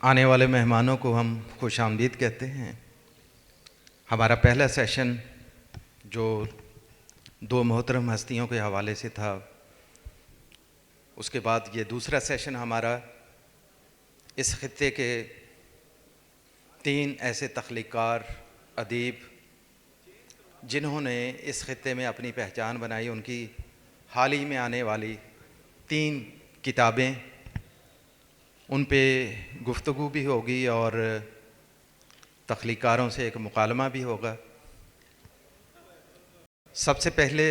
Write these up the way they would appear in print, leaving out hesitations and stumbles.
آنے والے مہمانوں کو ہم خوش آمدید کہتے ہیں۔ ہمارا پہلا سیشن جو دو محترم ہستیوں کے حوالے سے تھا، اس کے بعد یہ دوسرا سیشن ہمارا اس خطے کے 3 ایسے تخلیق ادیب جنہوں نے اس خطے میں اپنی پہچان بنائی، ان کی حال ہی میں آنے والی 3 کتابیں، ان پہ گفتگو بھی ہوگی اور تخلیقاروں سے ایک مکالمہ بھی ہوگا۔ سب سے پہلے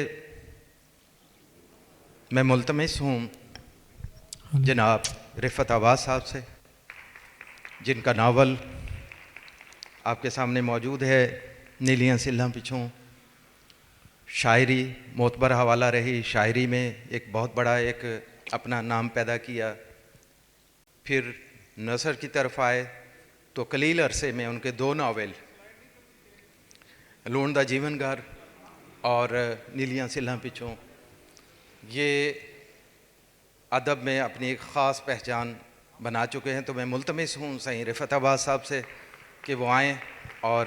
میں ملتمس ہوں جناب رفعت عباس صاحب سے، جن کا ناول آپ کے سامنے موجود ہے، نیلیاں سلھاں پچھوں۔ شاعری معتبر حوالہ رہی، شاعری میں ایک بہت بڑا ایک اپنا نام پیدا کیا، پھر نثر کی طرف آئے تو قلیل عرصے میں ان کے 2 ناول لون دا جیون گھر اور نیلیاں سلھاں پچھوں یہ ادب میں اپنی ایک خاص پہچان بنا چکے ہیں۔ تو میں ملتمس ہوں سائیں رفعت عباس صاحب سے کہ وہ آئیں اور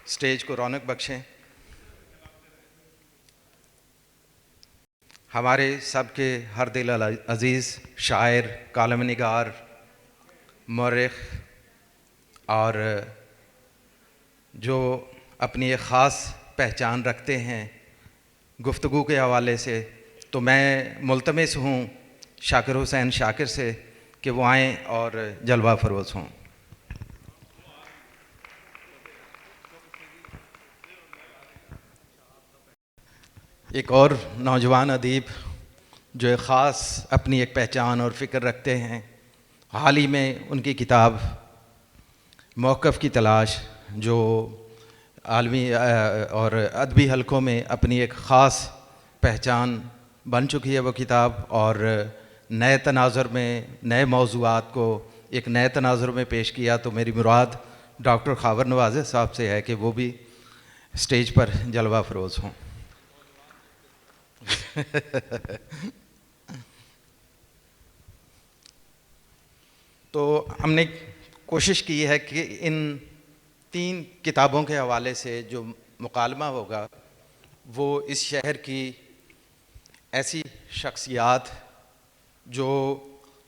سٹیج کو رونق بخشیں۔ ہمارے سب کے ہر دل عزیز شاعر، کالم نگار، مورخ اور جو اپنی ایک خاص پہچان رکھتے ہیں گفتگو کے حوالے سے، تو میں ملتمس ہوں شاکر حسین شاکر سے کہ وہ آئیں اور جلوہ فروز ہوں۔ ایک اور نوجوان ادیب جو ایک خاص اپنی ایک پہچان اور فکر رکھتے ہیں، حال ہی میں ان کی کتاب موقف کی تلاش جو عالمی اور ادبی حلقوں میں اپنی ایک خاص پہچان بن چکی ہے وہ کتاب، اور نئے تناظر میں نئے موضوعات کو ایک نئے تناظر میں پیش کیا۔ تو میری مراد ڈاکٹر خاور نوازے صاحب سے ہے کہ وہ بھی سٹیج پر جلوہ فروز ہوں۔ تو ہم نے کوشش کی ہے کہ ان 3 کتابوں کے حوالے سے جو مکالمہ ہوگا وہ اس شہر کی ایسی شخصیات جو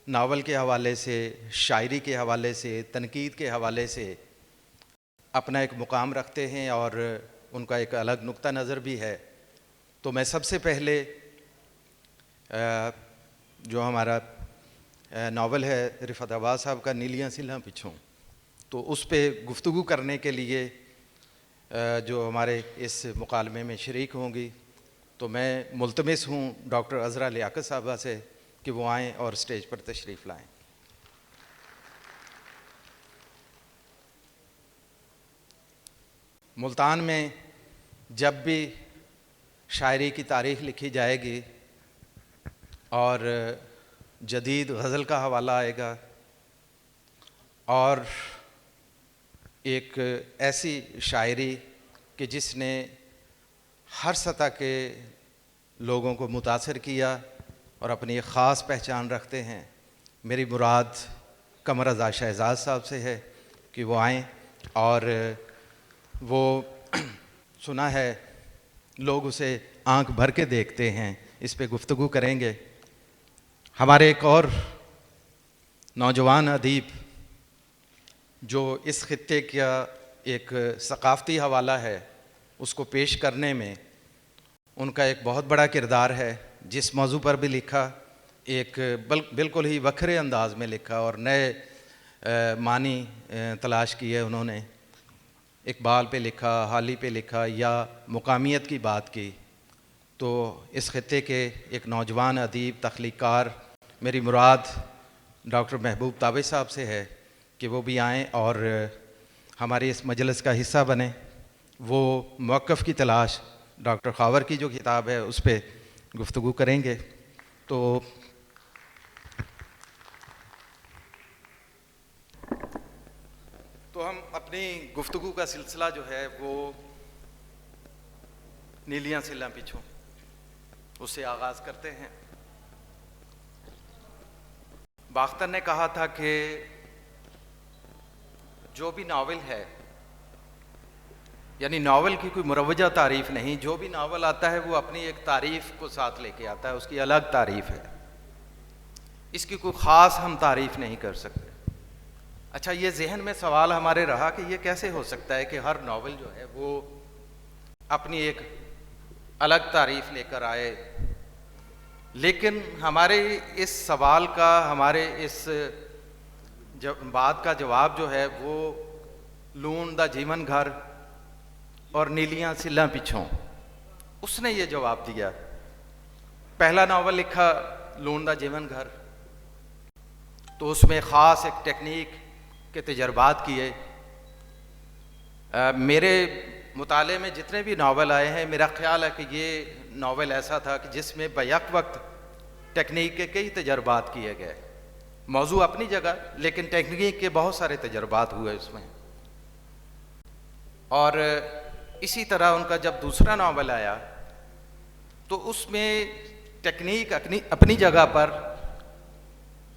ناول کے حوالے سے، شاعری کے حوالے سے، تنقید کے حوالے سے اپنا ایک مقام رکھتے ہیں اور ان کا ایک الگ نقطہ نظر بھی ہے۔ تو میں سب سے پہلے جو ہمارا ناول ہے رفعت عباس صاحب کا نیلیاں سلھاں پچھوں، تو اس پہ گفتگو کرنے کے لیے جو ہمارے اس مکالمے میں شریک ہوں گی، تو میں ملتمس ہوں ڈاکٹر عذرا لیاقت صاحبہ سے کہ وہ آئیں اور سٹیج پر تشریف لائیں۔ ملتان میں جب بھی شاعری کی تاریخ لکھی جائے گی اور جدید غزل کا حوالہ آئے گا اور ایک ایسی شاعری کہ جس نے ہر سطح کے لوگوں کو متاثر کیا اور اپنی ایک خاص پہچان رکھتے ہیں، میری مراد قمر رضا شہزاد صاحب سے ہے کہ وہ آئیں اور وہ سنا ہے لوگ اسے آنکھ بھر کے دیکھتے ہیں، اس پہ گفتگو کریں گے۔ ہمارے ایک اور نوجوان ادیب جو اس خطے کا ایک ثقافتی حوالہ ہے اس کو پیش کرنے میں ان کا ایک بہت بڑا کردار ہے، جس موضوع پر بھی لکھا، ایک بالکل ہی وکھرے انداز میں لکھا اور نئے معنی تلاش کیے انہوں نے۔ اقبال پہ لکھا، حالی پہ لکھا یا مقامیت کی بات کی۔ تو اس خطے کے ایک نوجوان ادیب تخلیقار میری مراد ڈاکٹر محبوب تابع صاحب سے ہے کہ وہ بھی آئیں اور ہماری اس مجلس کا حصہ بنیں۔ وہ موقف کی تلاش ڈاکٹر خاور کی جو کتاب ہے اس پہ گفتگو کریں گے۔ تو ہم اپنی گفتگو کا سلسلہ جو ہے وہ نیلیاں سلھاں پچھوں اس سے آغاز کرتے ہیں۔ باختر نے کہا تھا کہ جو بھی ناول ہے، یعنی ناول کی کوئی مروجہ تعریف نہیں، جو بھی ناول آتا ہے وہ اپنی ایک تعریف کو ساتھ لے کے آتا ہے، اس کی الگ تعریف ہے، اس کی کوئی خاص ہم تعریف نہیں کر سکتے۔ اچھا، یہ ذہن میں سوال ہمارے رہا کہ یہ کیسے ہو سکتا ہے کہ ہر ناول جو ہے وہ اپنی ایک الگ تعریف لے کر آئے، لیکن ہمارے اس سوال کا، ہمارے اس بات کا جواب جو ہے وہ لون دا جیون گھر اور نیلیاں سلاں پچھوں، اس نے یہ جواب دیا۔ پہلا ناول لکھا لون دا جیون گھر، تو اس میں خاص ایک ٹیکنیک کے تجربات کیے۔ میرے مطالعے میں جتنے بھی ناول آئے ہیں، میرا خیال ہے کہ یہ ناول ایسا تھا کہ جس میں بیک وقت ٹیکنیک کے کئی تجربات کیے گئے، موضوع اپنی جگہ لیکن ٹیکنیک کے بہت سارے تجربات ہوئے اس میں۔ اور اسی طرح ان کا جب دوسرا ناول آیا تو اس میں ٹیکنیک اپنی جگہ پر،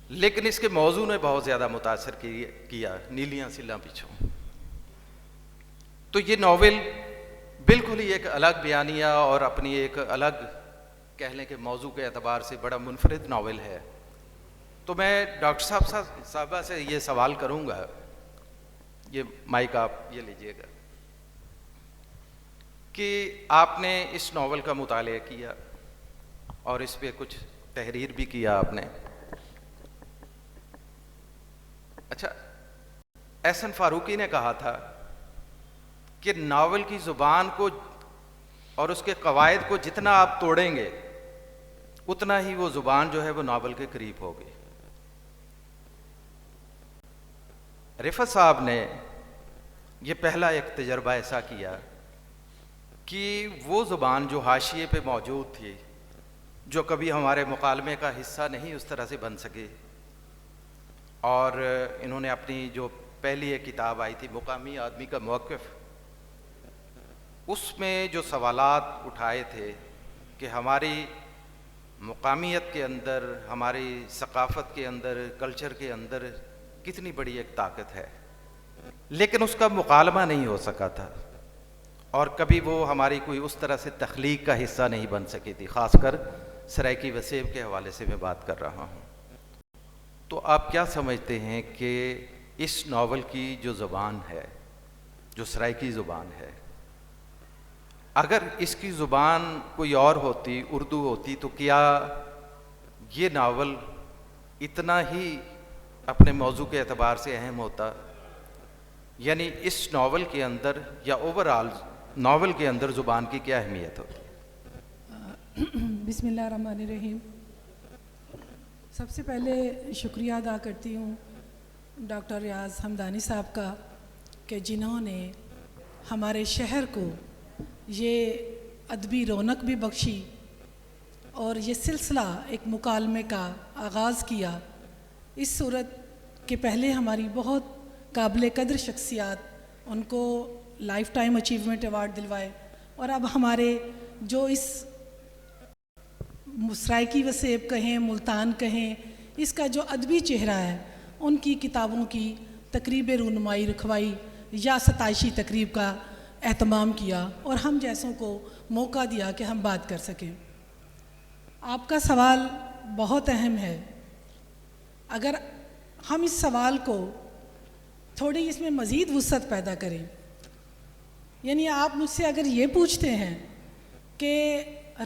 لیکن اس کے موضوع نے بہت زیادہ متاثر کیا، نیلیاں سلاں پیچھوں۔ تو یہ ناول بالکل ہی ایک الگ بیانیہ اور اپنی ایک الگ کہہ لیں کہ موضوع کے اعتبار سے بڑا منفرد ناول ہے۔ تو میں ڈاکٹر صاحبہ سے یہ سوال کروں گا، یہ مائک آپ یہ لیجئے گا، کہ آپ نے اس ناول کا مطالعہ کیا اور اس پہ کچھ تحریر بھی کیا آپ نے۔ اچھا، احسن فاروقی نے کہا تھا کہ ناول کی زبان کو اور اس کے قواعد کو جتنا آپ توڑیں گے اتنا ہی وہ زبان جو ہے وہ ناول کے قریب ہوگی۔ رفعت صاحب نے یہ پہلا ایک تجربہ ایسا کیا کہ وہ زبان جو حاشیے پہ موجود تھی، جو کبھی ہمارے مکالمے کا حصہ نہیں اس طرح سے بن سکے، اور انہوں نے اپنی جو پہلی ایک کتاب آئی تھی مقامی آدمی کا موقف، اس میں جو سوالات اٹھائے تھے کہ ہماری مقامیت کے اندر، ہماری ثقافت کے اندر، کلچر کے اندر کتنی بڑی ایک طاقت ہے، لیکن اس کا مکالمہ نہیں ہو سکا تھا، اور کبھی وہ ہماری کوئی اس طرح سے تخلیق کا حصہ نہیں بن سکی تھی، خاص کر سرائیکی وسیب کے حوالے سے میں بات کر رہا ہوں۔ تو آپ کیا سمجھتے ہیں کہ اس ناول کی جو زبان ہے، جو سرائیکی زبان ہے، اگر اس کی زبان کوئی اور ہوتی، اردو ہوتی، تو کیا یہ ناول اتنا ہی اپنے موضوع کے اعتبار سے اہم ہوتا؟ یعنی اس ناول کے اندر یا اوورآل ناول کے اندر زبان کی کیا اہمیت ہوتی؟ بسم اللہ الرحمن الرحیم۔ سب سے پہلے شکریہ ادا کرتی ہوں ڈاکٹر ریاض حمدانی صاحب کا کہ جنہوں نے ہمارے شہر کو یہ ادبی رونق بھی بخشی اور یہ سلسلہ ایک مکالمے کا آغاز کیا۔ اس صورت کہ پہلے ہماری بہت قابل قدر شخصیات، ان کو لائف ٹائم اچیومنٹ ایوارڈ دلوائے، اور اب ہمارے جو اس سرائیکی وسیب کہیں، ملتان کہیں، اس کا جو ادبی چہرہ ہے، ان کی کتابوں کی تقریب رونمائی رکھوائی یا ستائشی تقریب کا اہتمام کیا، اور ہم جیسوں کو موقع دیا کہ ہم بات کر سکیں۔ آپ کا سوال بہت اہم ہے۔ اگر ہم اس سوال کو تھوڑی اس میں مزید وسعت پیدا کریں، یعنی آپ مجھ سے اگر یہ پوچھتے ہیں کہ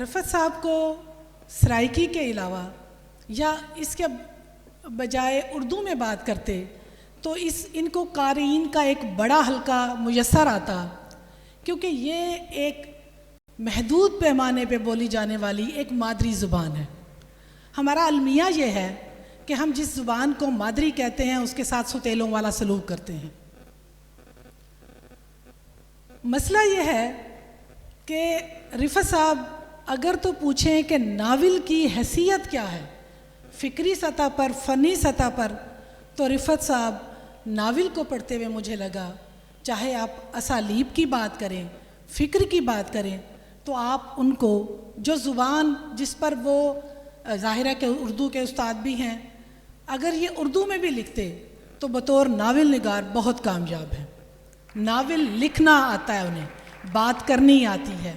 رفعت صاحب کو سرائیکی کے علاوہ یا اس کے بجائے اردو میں بات کرتے تو ان کو قارئین کا ایک بڑا حلقہ میسر آتا، کیونکہ یہ ایک محدود پیمانے پہ بولی جانے والی ایک مادری زبان ہے۔ ہمارا المیہ یہ ہے کہ ہم جس زبان کو مادری کہتے ہیں اس کے ساتھ ستیلوں والا سلوک کرتے ہیں۔ مسئلہ یہ ہے کہ رفعت صاحب اگر تو پوچھیں کہ ناول کی حیثیت کیا ہے فکری سطح پر، فنی سطح پر، تو رفعت صاحب ناول کو پڑھتے ہوئے مجھے لگا، چاہے آپ اسالیب کی بات کریں، فکر کی بات کریں، تو آپ ان کو جو زبان جس پر وہ ظاہر ہے کہ اردو کے استاد بھی ہیں، اگر یہ اردو میں بھی لکھتے تو بطور ناول نگار بہت کامیاب ہیں. ناول لکھنا آتا ہے انہیں, بات کرنی آتی ہے.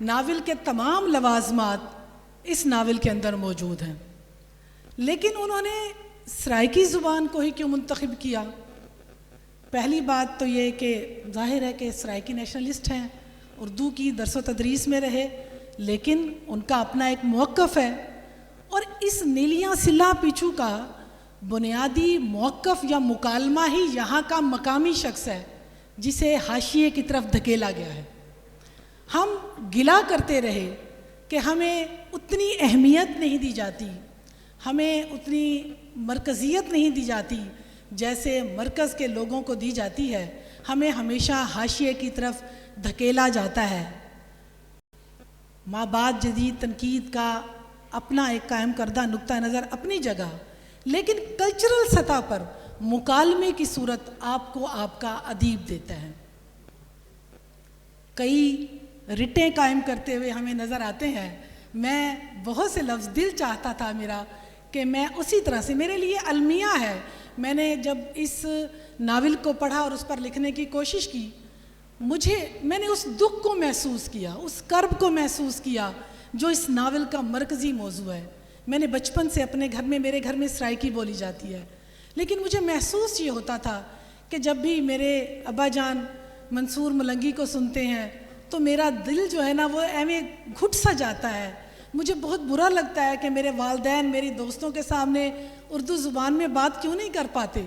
ناول کے تمام لوازمات اس ناول کے اندر موجود ہیں. لیکن انہوں نے سرائیکی زبان کو ہی کیوں منتخب کیا؟ پہلی بات تو یہ کہ ظاہر ہے کہ سرائیکی نیشنلسٹ ہیں, اردو کی درس و تدریس میں رہے, لیکن ان کا اپنا ایک موقف ہے. اور اس نیلیاں سلا پیچھو کا بنیادی موقف یا مکالمہ ہی یہاں کا مقامی شخص ہے جسے حاشیے کی طرف دھکیلا گیا ہے. ہم گلا کرتے رہے کہ ہمیں اتنی اہمیت نہیں دی جاتی, ہمیں اتنی مرکزیت نہیں دی جاتی جیسے مرکز کے لوگوں کو دی جاتی ہے. ہمیں ہمیشہ حاشیے کی طرف دھکیلا جاتا ہے. مابعد جدید تنقید کا اپنا ایک قائم کردہ نقطہ نظر اپنی جگہ, لیکن کلچرل سطح پر مکالمے کی صورت آپ کو آپ کا ادیب دیتا ہے. کئی رٹیں قائم کرتے ہوئے ہمیں نظر آتے ہیں. میں بہت سے لفظ دل چاہتا تھا میرا کہ میں اسی طرح سے, میرے لیے المیہ ہے. میں نے جب اس ناول کو پڑھا اور اس پر لکھنے کی کوشش کی, میں نے اس دکھ کو محسوس کیا, اس کرب کو محسوس کیا جو اس ناول کا مرکزی موضوع ہے. میں نے بچپن سے اپنے گھر میں, میرے گھر میں سرائیکی بولی جاتی ہے, لیکن مجھے محسوس یہ ہوتا تھا کہ جب بھی میرے ابا جان منصور ملنگی کو سنتے ہیں تو میرا دل جو ہے نا وہ ایویں گھٹ سا جاتا ہے. مجھے بہت برا لگتا ہے کہ میرے والدین میری دوستوں کے سامنے اردو زبان میں بات کیوں نہیں کر پاتے.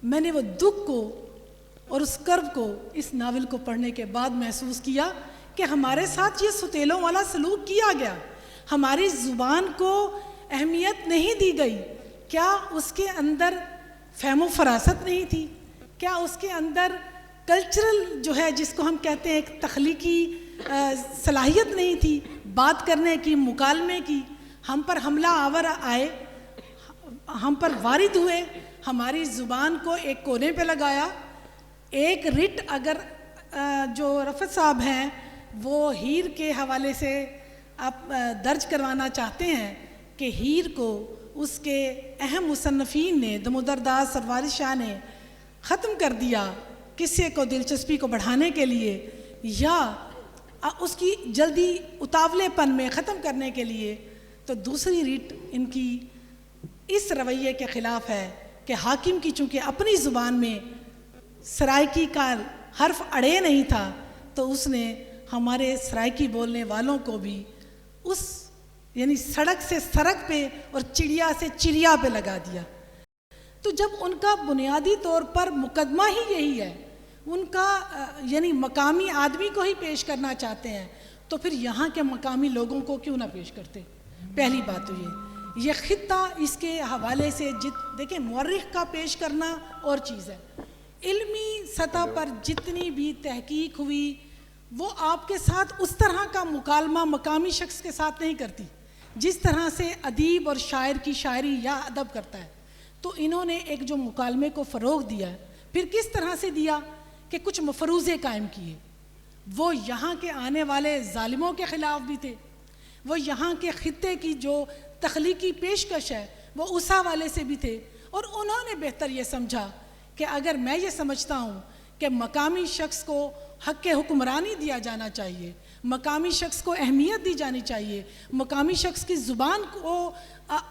میں نے وہ دکھ کو اور اس کرب کو اس ناول کو پڑھنے کے بعد محسوس کیا کہ ہمارے ساتھ یہ ستیلوں والا سلوک کیا گیا, ہماری زبان کو اہمیت نہیں دی گئی. کیا اس کے اندر فہم و فراست نہیں تھی؟ کیا اس کے اندر کلچرل جو ہے جس کو ہم کہتے ہیں ایک تخلیقی صلاحیت نہیں تھی بات کرنے کی, مکالمے کی؟ ہم پر حملہ آور آئے, ہم پر وارد ہوئے, ہماری زبان کو ایک کونے پہ لگایا. ایک رٹ اگر جو رفعت صاحب ہیں وہ ہیر کے حوالے سے آپ درج کروانا چاہتے ہیں کہ ہیر کو اس کے اہم مصنفین نے, دمودر داس اور وارث شاہ نے ختم کر دیا قصے کو دلچسپی کو بڑھانے کے لیے یا اس کی جلدی اتاولے پن میں ختم کرنے کے لیے, تو دوسری ریٹ ان کی اس رویے کے خلاف ہے کہ حاکم کی چونکہ اپنی زبان میں سرائیکی کا حرف اڑے نہیں تھا تو اس نے ہمارے سرائیکی بولنے والوں کو بھی اس یعنی سڑک سے سڑک پہ اور چڑیا سے چڑیا پہ لگا دیا. تو جب ان کا بنیادی طور پر مقدمہ ہی یہی ہے, ان کا یعنی مقامی آدمی کو ہی پیش کرنا چاہتے ہیں, تو پھر یہاں کے مقامی لوگوں کو کیوں نہ پیش کرتے؟ پہلی بات تو یہ خطہ اس کے حوالے سے دیکھیں مورخ کا پیش کرنا اور چیز ہے. علمی سطح پر جتنی بھی تحقیق ہوئی وہ آپ کے ساتھ اس طرح کا مکالمہ مقامی شخص کے ساتھ نہیں کرتی جس طرح سے ادیب اور شاعر کی شاعری یا ادب کرتا ہے. تو انہوں نے ایک جو مکالمے کو فروغ دیا ہے, پھر کس طرح سے دیا کہ کچھ مفروضے قائم کیے. وہ یہاں کے آنے والے ظالموں کے خلاف بھی تھے, وہ یہاں کے خطے کی جو تخلیقی پیشکش ہے وہ اس حوالے سے بھی تھے. اور انہوں نے بہتر یہ سمجھا کہ اگر میں یہ سمجھتا ہوں کہ مقامی شخص کو حق حکمرانی دیا جانا چاہیے, مقامی شخص کو اہمیت دی جانی چاہیے, مقامی شخص کی زبان کو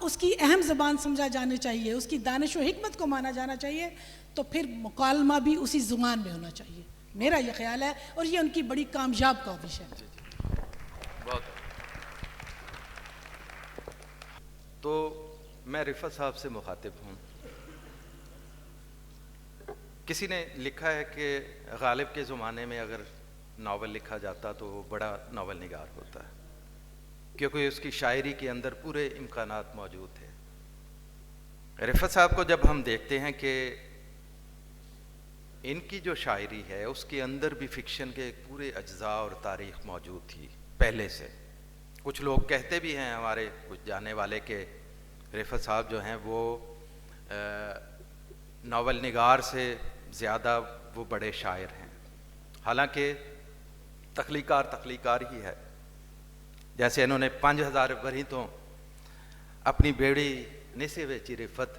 اس کی اہم زبان سمجھا جانا چاہیے, اس کی دانش و حکمت کو مانا جانا چاہیے, تو پھر مکالمہ بھی اسی زبان میں ہونا چاہیے. میرا یہ خیال ہے اور یہ ان کی بڑی کامیاب کاوش ہے. بہت. تو میں رفعت صاحب سے مخاطب ہوں. کسی نے لکھا ہے کہ غالب کے زمانے میں اگر ناول لکھا جاتا تو وہ بڑا ناول نگار ہوتا ہے, کیونکہ اس کی شاعری کے اندر پورے امکانات موجود تھے. رفعت صاحب کو جب ہم دیکھتے ہیں کہ ان کی جو شاعری ہے اس کے اندر بھی فکشن کے پورے اجزاء اور تاریخ موجود تھی پہلے سے. کچھ لوگ کہتے بھی ہیں ہمارے کچھ جانے والے کہ رفعت صاحب جو ہیں وہ ناول نگار سے زیادہ وہ بڑے شاعر ہیں, حالانکہ تخلیقار ہی ہے. جیسے انہوں نے 5000 وری تو اپنی بیڑی نسے ویچی رفت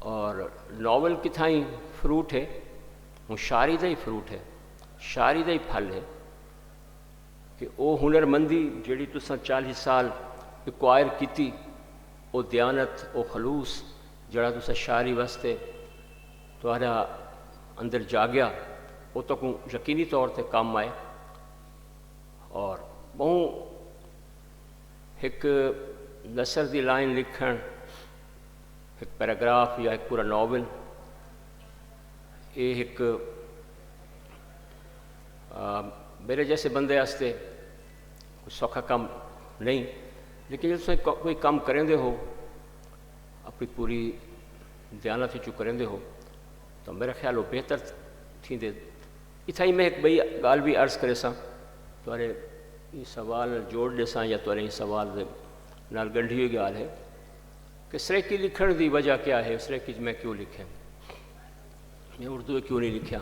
اور ناول کتھائیں فروٹ ہے وہ شاعری دا ہی فروٹ ہے، شاعری دا ہی پھل ہے کہ وہ ہنرمندی جیڑی تساں 40 سال ایکوائر کیتی، وہ دیانت، وہ خلوص جڑا تساں شاعری واسطے تہاڈا اندر جاگیا، وہ تو یقینی طور تے کام آئے. اور بہوں ایک نثر دی لائن لکھن، ایک پیراگراف یا ایک پورا ناول، یہ ایک میرے جیسے بندے واسطے کوئی سوکھا کام نہیں، لیکن جب تم کوئی کام کریں دے ہو اپنی پوری دیانت وچوں کریں دے ہو تو میرا خیال وہ بہتر تھی دے. اتھا ہی میں ایک بئی گال بھی عرض کرے ساں تھوڑے یہ سوال جوڑ دے ساں یا تھوڑے یہ سوال دے نال گنڈھی ہوئی گال ہے کہ سریکی لکھن دی وجہ کیا ہے، سریکی میں کیوں لکھیں، میں اردو کیوں نہیں لکھیا.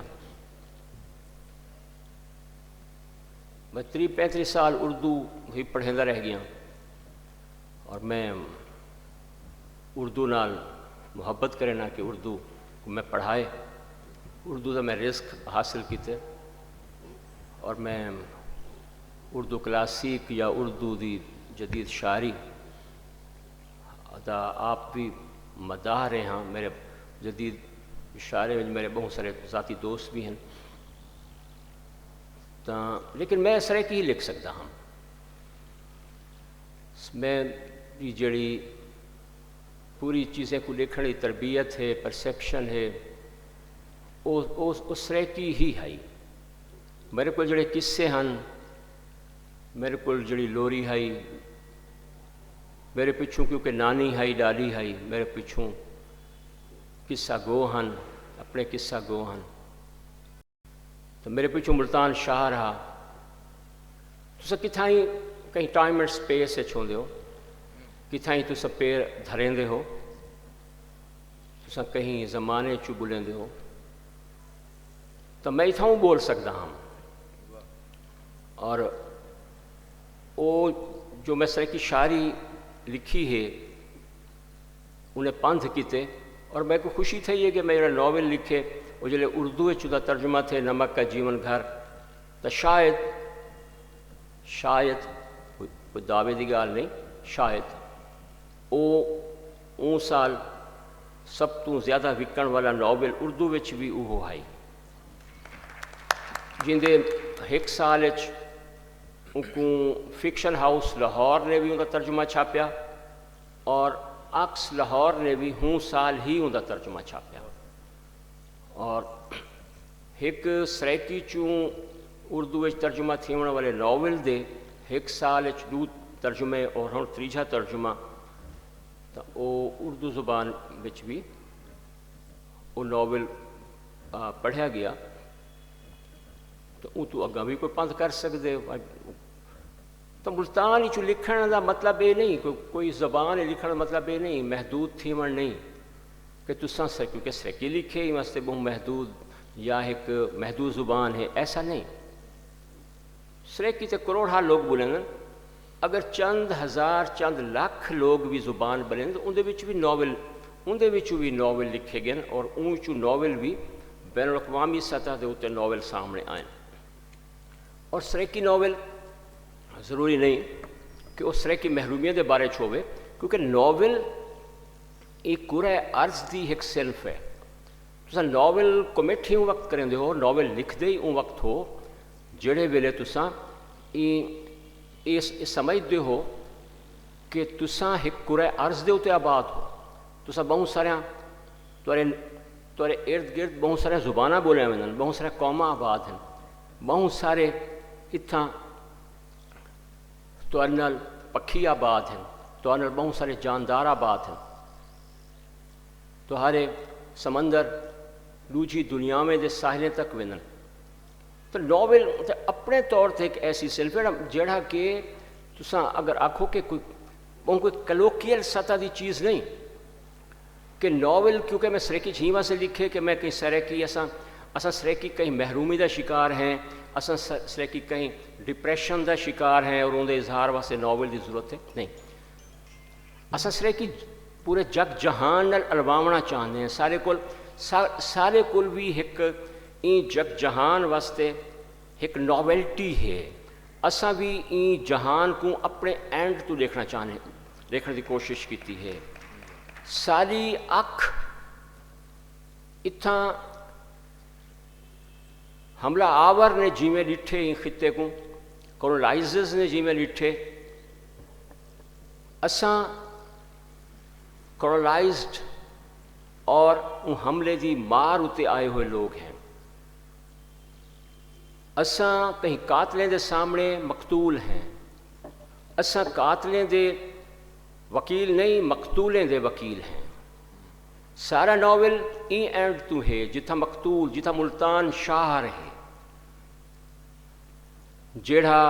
میں 30-35 سال اردو ہی پڑھیندا رہ گیا اور میں اردو نال محبت کرنا کہ اردو کو میں پڑھائے، اردو دا میں رزق حاصل کیتے اور میں اردو کلاسیک یا اردو دی جدید شاعری دا آپ بھی مداح رہے ہاں. میرے جدید شاعری میں میرے بہت سارے ذاتی دوست بھی ہیں، لیکن میں اس طرح کی ہی لکھ سکتا ہوں. میں جڑی پوری چیزیں کو لکھنے کی تربیت ہے، پرسیپشن ہے، اس طرح کی ہی ہے. میرے کو جڑے قصے ہیں، میرے کو جڑی لوری ہے، میرے پچھوں کیونکہ نانی ہے ڈالی ہے، میرے پچھوں قصہ گو ہیں، اپنے قصہ گو ہیں. تو میرے پیچھوں ملتان شاہ رہا. تو کتھائیں کہیں ٹائم اینڈ سپیس چھوندے ہو، کتھائیں تو پیر دھریں دے ہو، تو کہیں زمانے چو بلیں دے ہو. تو میں اتھاؤں بول سکتا ہوں. اور وہ جو میں سر کی شاعری لکھی ہے انہیں پندھ کیتے، اور میں کو خوشی تھی یہ کہ میرا ناول لکھے وہ جلے اردو چودہ ترجمہ تھے نمک کا جیون گھر. تو شاید کوئی دعوے دی گال نہیں، شاید اون سال سب تو زیادہ وکن والا ناول اردو وچ بھی وہ ہے جندے ایک سال کو فکشن ہاؤس لاہور نے بھی ان کا ترجمہ چھاپیا اور عکس لاہور نے بھی ہوں سال ہی ان کا ترجمہ چھاپیا. اور ایک سریکی چوں اردو ترجمہ تھی ہونے والے ناول دے ایک سال دو ترجمے اور ہوں تیجا ترجمہ. تو وہ اردو زبان بچ بھی وہ ناول پڑھیا گیا. تو وہ تو اگاں بھی کوئی پندھ کر سکتے. تو ملتان چو لکھن دا مطلب یہ نہیں، کوئی زبان لکھن دا مطلب یہ نہیں محدود تھی من نہیں کہ تساں کیونکہ سریکی لکھے ہی واسطے بہت محدود یا ایک محدود زبان ہے، ایسا نہیں. سریکی تے کروڑا لوگ بولیں گے، اگر چند ہزار چند لاکھ لوگ بھی زبان بولیں تو اندے وچ بھی ناول ناول لکھے گئے اور ان چو ناول بھی بین الاقوامی سطح دے اتنے ناول سامنے آئیں. اور سریکی ناول ضروری نہیں کہ اس طرح کی محرومیت دے بارے چھوے، کیونکہ ناول ایک قرۂ عرض دی ایک صنف ہے. تساں ناول کمیٹھی ان وقت کریں دے ہو، ناول لکھ دے ان وقت ہو جڑے ویلے تساں سمجھ دے ہو کہ تساں ایک قرۂ عرض دے ہوتے آباد ہو. تساں بہت سارے تورے ارد گرد بہت سارے زبانہ بولے ہوئے ہیں، بہت سارے قوماں آباد ہیں، بہت سارے اتھاں نال پکھی آباد ہیں، نال بہت سارے جاندار آباد ہیں. تہارے سمندر دوجی دنیا میں دے ساحلیں تک ونن. تو ناول اپنے طور تے ایک ایسی صنف ہے جڑا کہ تساں اگر آکھو کہ کوئی کلوکیل سطح دی چیز نہیں کہ ناول کیونکہ میں سریکی جھیواں سے لکھے کہ میں کہیں سریکی اساں سریکی کہیں محرومی دا شکار ہیں، اساں سریکی کہیں ڈپریشن دا شکار ہیں اور ان دے اظہار واسطے ناول دی ضرورت ہے نہیں. اساں سریکی پورے جگ جہان نال الواونا چاہتے ہیں. سارے کول بھی ایک این جگ جہان واسطے ایک ناولٹی ہے. اساں بھی این جہان کو اپنے اینڈ تو دیکھنا چاہنے دیکھنے کی کوشش کی ہے. ساری اکھ اتھاں حملہ آور نے جیویں ڈٹھے ان خطے کو، کولونائزرز نے جیویں ڈٹھے. اساں کولونائزڈ اور ان حملے دی مار اتے آئے ہوئے لوگ ہیں. اساں کہیں قاتلیں دے سامنے مقتول ہیں. اساں قاتلیں دے وکیل نہیں، مقتولیں دے وکیل ہیں. سارا ناول این اینڈ تو ہے جتھا مقتول، جتھا ملتان شاہ رہے، جیڑا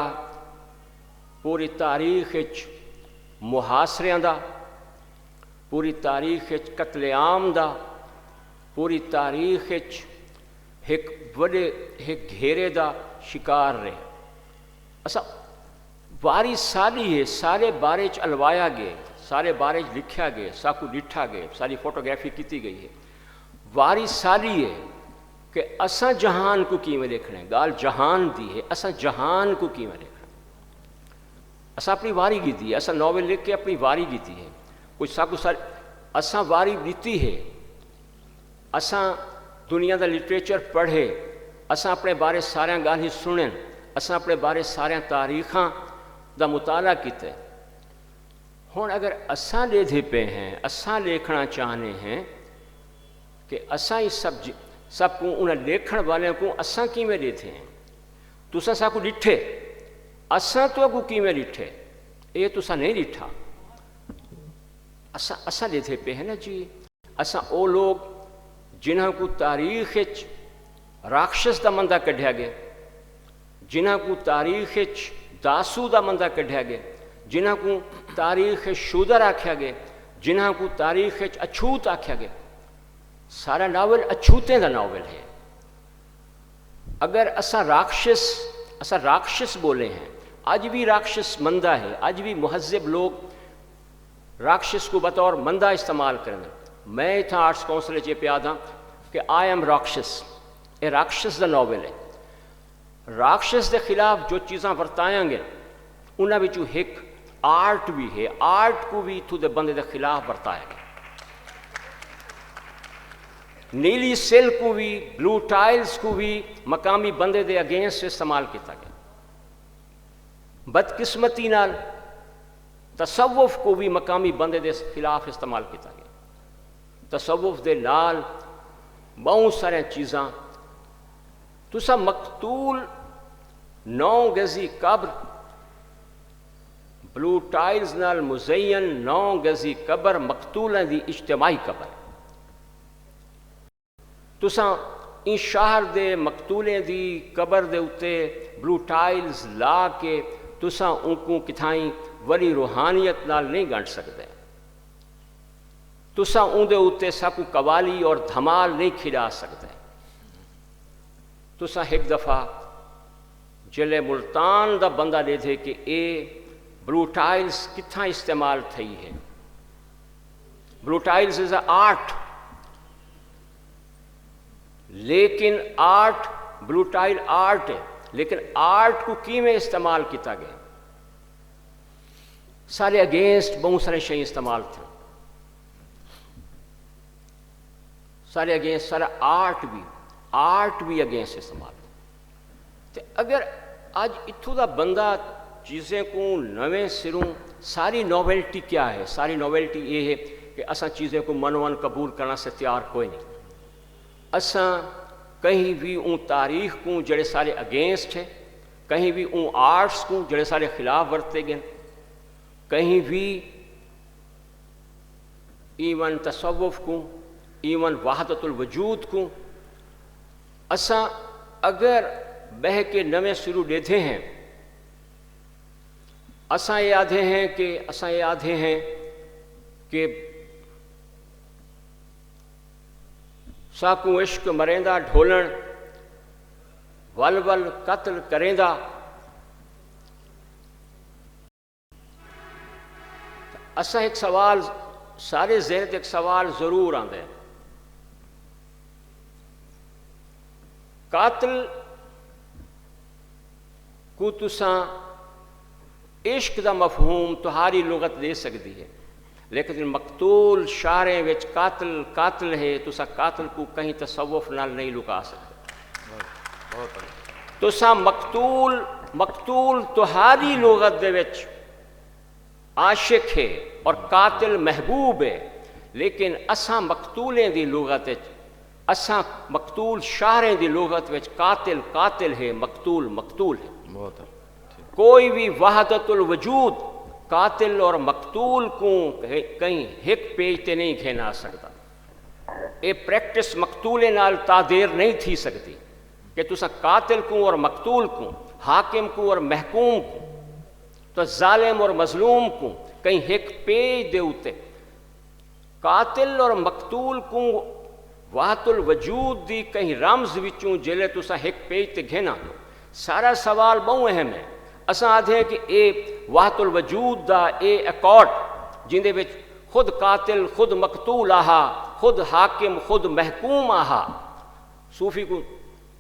پوری تاریخ محاصریاں دا، پوری تاریخ قتل عام دا، پوری تاریخ ایک بڑے ایک گھیرے دا شکار رہے. اسا واری ساری ہے، سارے بارے چ الوایا گئے، سارے بارے چ لکھیا گئے، ساکو ڈٹھا گئے، ساری فوٹوگرافی کیتی گئی ہے. واری ساری ہے کہ اساں جہان کو کیویں دیکھنا ہے. گال جہان دی ہے، اساں جہان کو کیویں دیکھنا. اساں اپنی واری کیتی ہے، اساں ناول لکھ کے اپنی واری کیتی ہے. کچھ ساکو اساں واری دیتی ہے. اساں دنیا دا لٹریچر پڑھے، اساں اپنے بارے سارے گالی سنیں، اساں اپنے بارے سارے تاریخاں دا مطالعہ کیتے. ہن اگر اساں لیدھے پہ ہیں، اساں لکھنا چاہنے ہیں کہ اساں ہی سب کو انہیں لکھن والے کو اساں کیویں دیتے ہیں. تساں ساکو ڈٹھے، اساں تو اگو کیویں ڈٹھے، یہ تساں نہیں ڈٹھا. اساں لیدھے پہ ہیں نا جی. اساں او لوگ جنہاں کو تاریخ راکشس دا مندہ کڈھیا گیا، جنہاں کو تاریخ داسو دا مندہ کڈھیا گیا، جنہاں کو تاریخ شودر آکھیا گیا، جنہاں کو تاریخ اچھوت آکھیا گیا. سارا ناول اچھوتیں دا ناول ہے. اگر اساں راکشس بولے ہیں، آج بھی راکشس مندہ ہے، آج بھی مہذب لوگ راکشس کو بطور مندہ استعمال کریں. میں اتنا آرٹس کونسل چے پیا تھا کہ آئی ایم راکشس. یہ راکشس دا ناول ہے. راکشس دے خلاف جو چیزاں ورتائیں گے انہاں وچوں ایک آرٹ بھی ہے. آرٹ کو بھی تو دے بندے دے خلاف ورتایا گیا. نیلی سل کو بھی، بلو ٹائلز کو بھی مقامی بندے دے اگینسٹ استعمال کیتا گیا. بدقسمتی نال تصوف کو بھی مقامی بندے دے خلاف استعمال کیتا گیا. تصوف دے نال بہت سارے چیزاں. تسا مقتول 9 گزی قبر، بلو ٹائلز نال مزین 9 گزی قبر مقتولاں دی اجتماعی قبر. تساں ان شہر دے مقتولیں دی قبر دے اتے بلو ٹائلز لا کے تساں ان کو کتھائیں ولی روحانیت نال نہیں گنڈ سکتے. تساں ان دے اتے ساکو قوالی اور دھمال نہیں کھلا سکتے. تساں ایک دفعہ جلے ملتان دا بندہ دے تھے کہ اے بلو ٹائلز کتھاں استعمال تھی ہے. بلو ٹائلز از اے آرٹ، لیکن آرٹ بلو ٹائل آرٹ ہے، لیکن آرٹ کو کیویں استعمال کیتا گیا. سارے اگینسٹ بہت سارے شئی استعمال تھے. سارے اگینسٹ سارا آرٹ بھی اگینسٹ استعمال تھے. اگر آج اتھو دا بندہ چیزیں کو نویں سروں، ساری نوویلٹی کیا ہے؟ ساری نوویلٹی یہ ہے کہ اساں چیزیں کو منوان قبول کرنا سے تیار کوئی نہیں. اساں کہیں بھی اون تاریخ کو جڑے سارے اگینسٹ ہیں، کہیں بھی اون آرٹس کو جڑے سارے خلاف ورتے گئے، کہیں بھی ایون تصوف کو، ایون وحدت الوجود کو اساں اگر بہ کے نویں سرو دیتے ہیں. اساں یہ آدھے ہیں کہ ساکو عشق مریندہ ڈھولن ول ول قتل کریندہ. اساں ایک سوال سارے ذہن تے ایک سوال ضرور آتا ہے، قاتل کو تساں عشق دا مفہوم تہاری لغت دے سکتی ہے، لیکن مقتول شعریں وچ قاتل قاتل ہے، تساں قاتل کو کہیں تصوف نال نہیں لکا سکتے۔ تساں مقتول تہاری لغت دے وچ عاشق ہے اور قاتل محبوب ہے، لیکن اساں مقتولیں دی لغت وچ، اساں مقتول شاعریں دی لغت وچ قاتل قاتل ہے، مقتول مقتول ہے۔ کوئی بھی وحدت الوجود قاتل اور مقتول کو کہیں ایک پیج تے نہیں کھینا سکتا۔ یہ پریکٹس مقتولے نال تعدیر نہیں تھی سکتی کہ تساں قاتل کو اور مقتول کو، حاکم کو اور محکوم کو، تو ظالم اور مظلوم کو کہیں ایک پیج دے ہوتے، قاتل اور مقتول کو وحدت الوجود دی کہیں رمز وچوں جلے تساں ایک پیج تے گھنا دو۔ سارا سوال بہت اہم ہے۔ اساں آدھے ہیں کہ اے وحدت الوجود دا اے ایکارڈ جندے وچ خود قاتل خود مقتول آہا، خود حاکم خود محکوم آہا، صوفی کو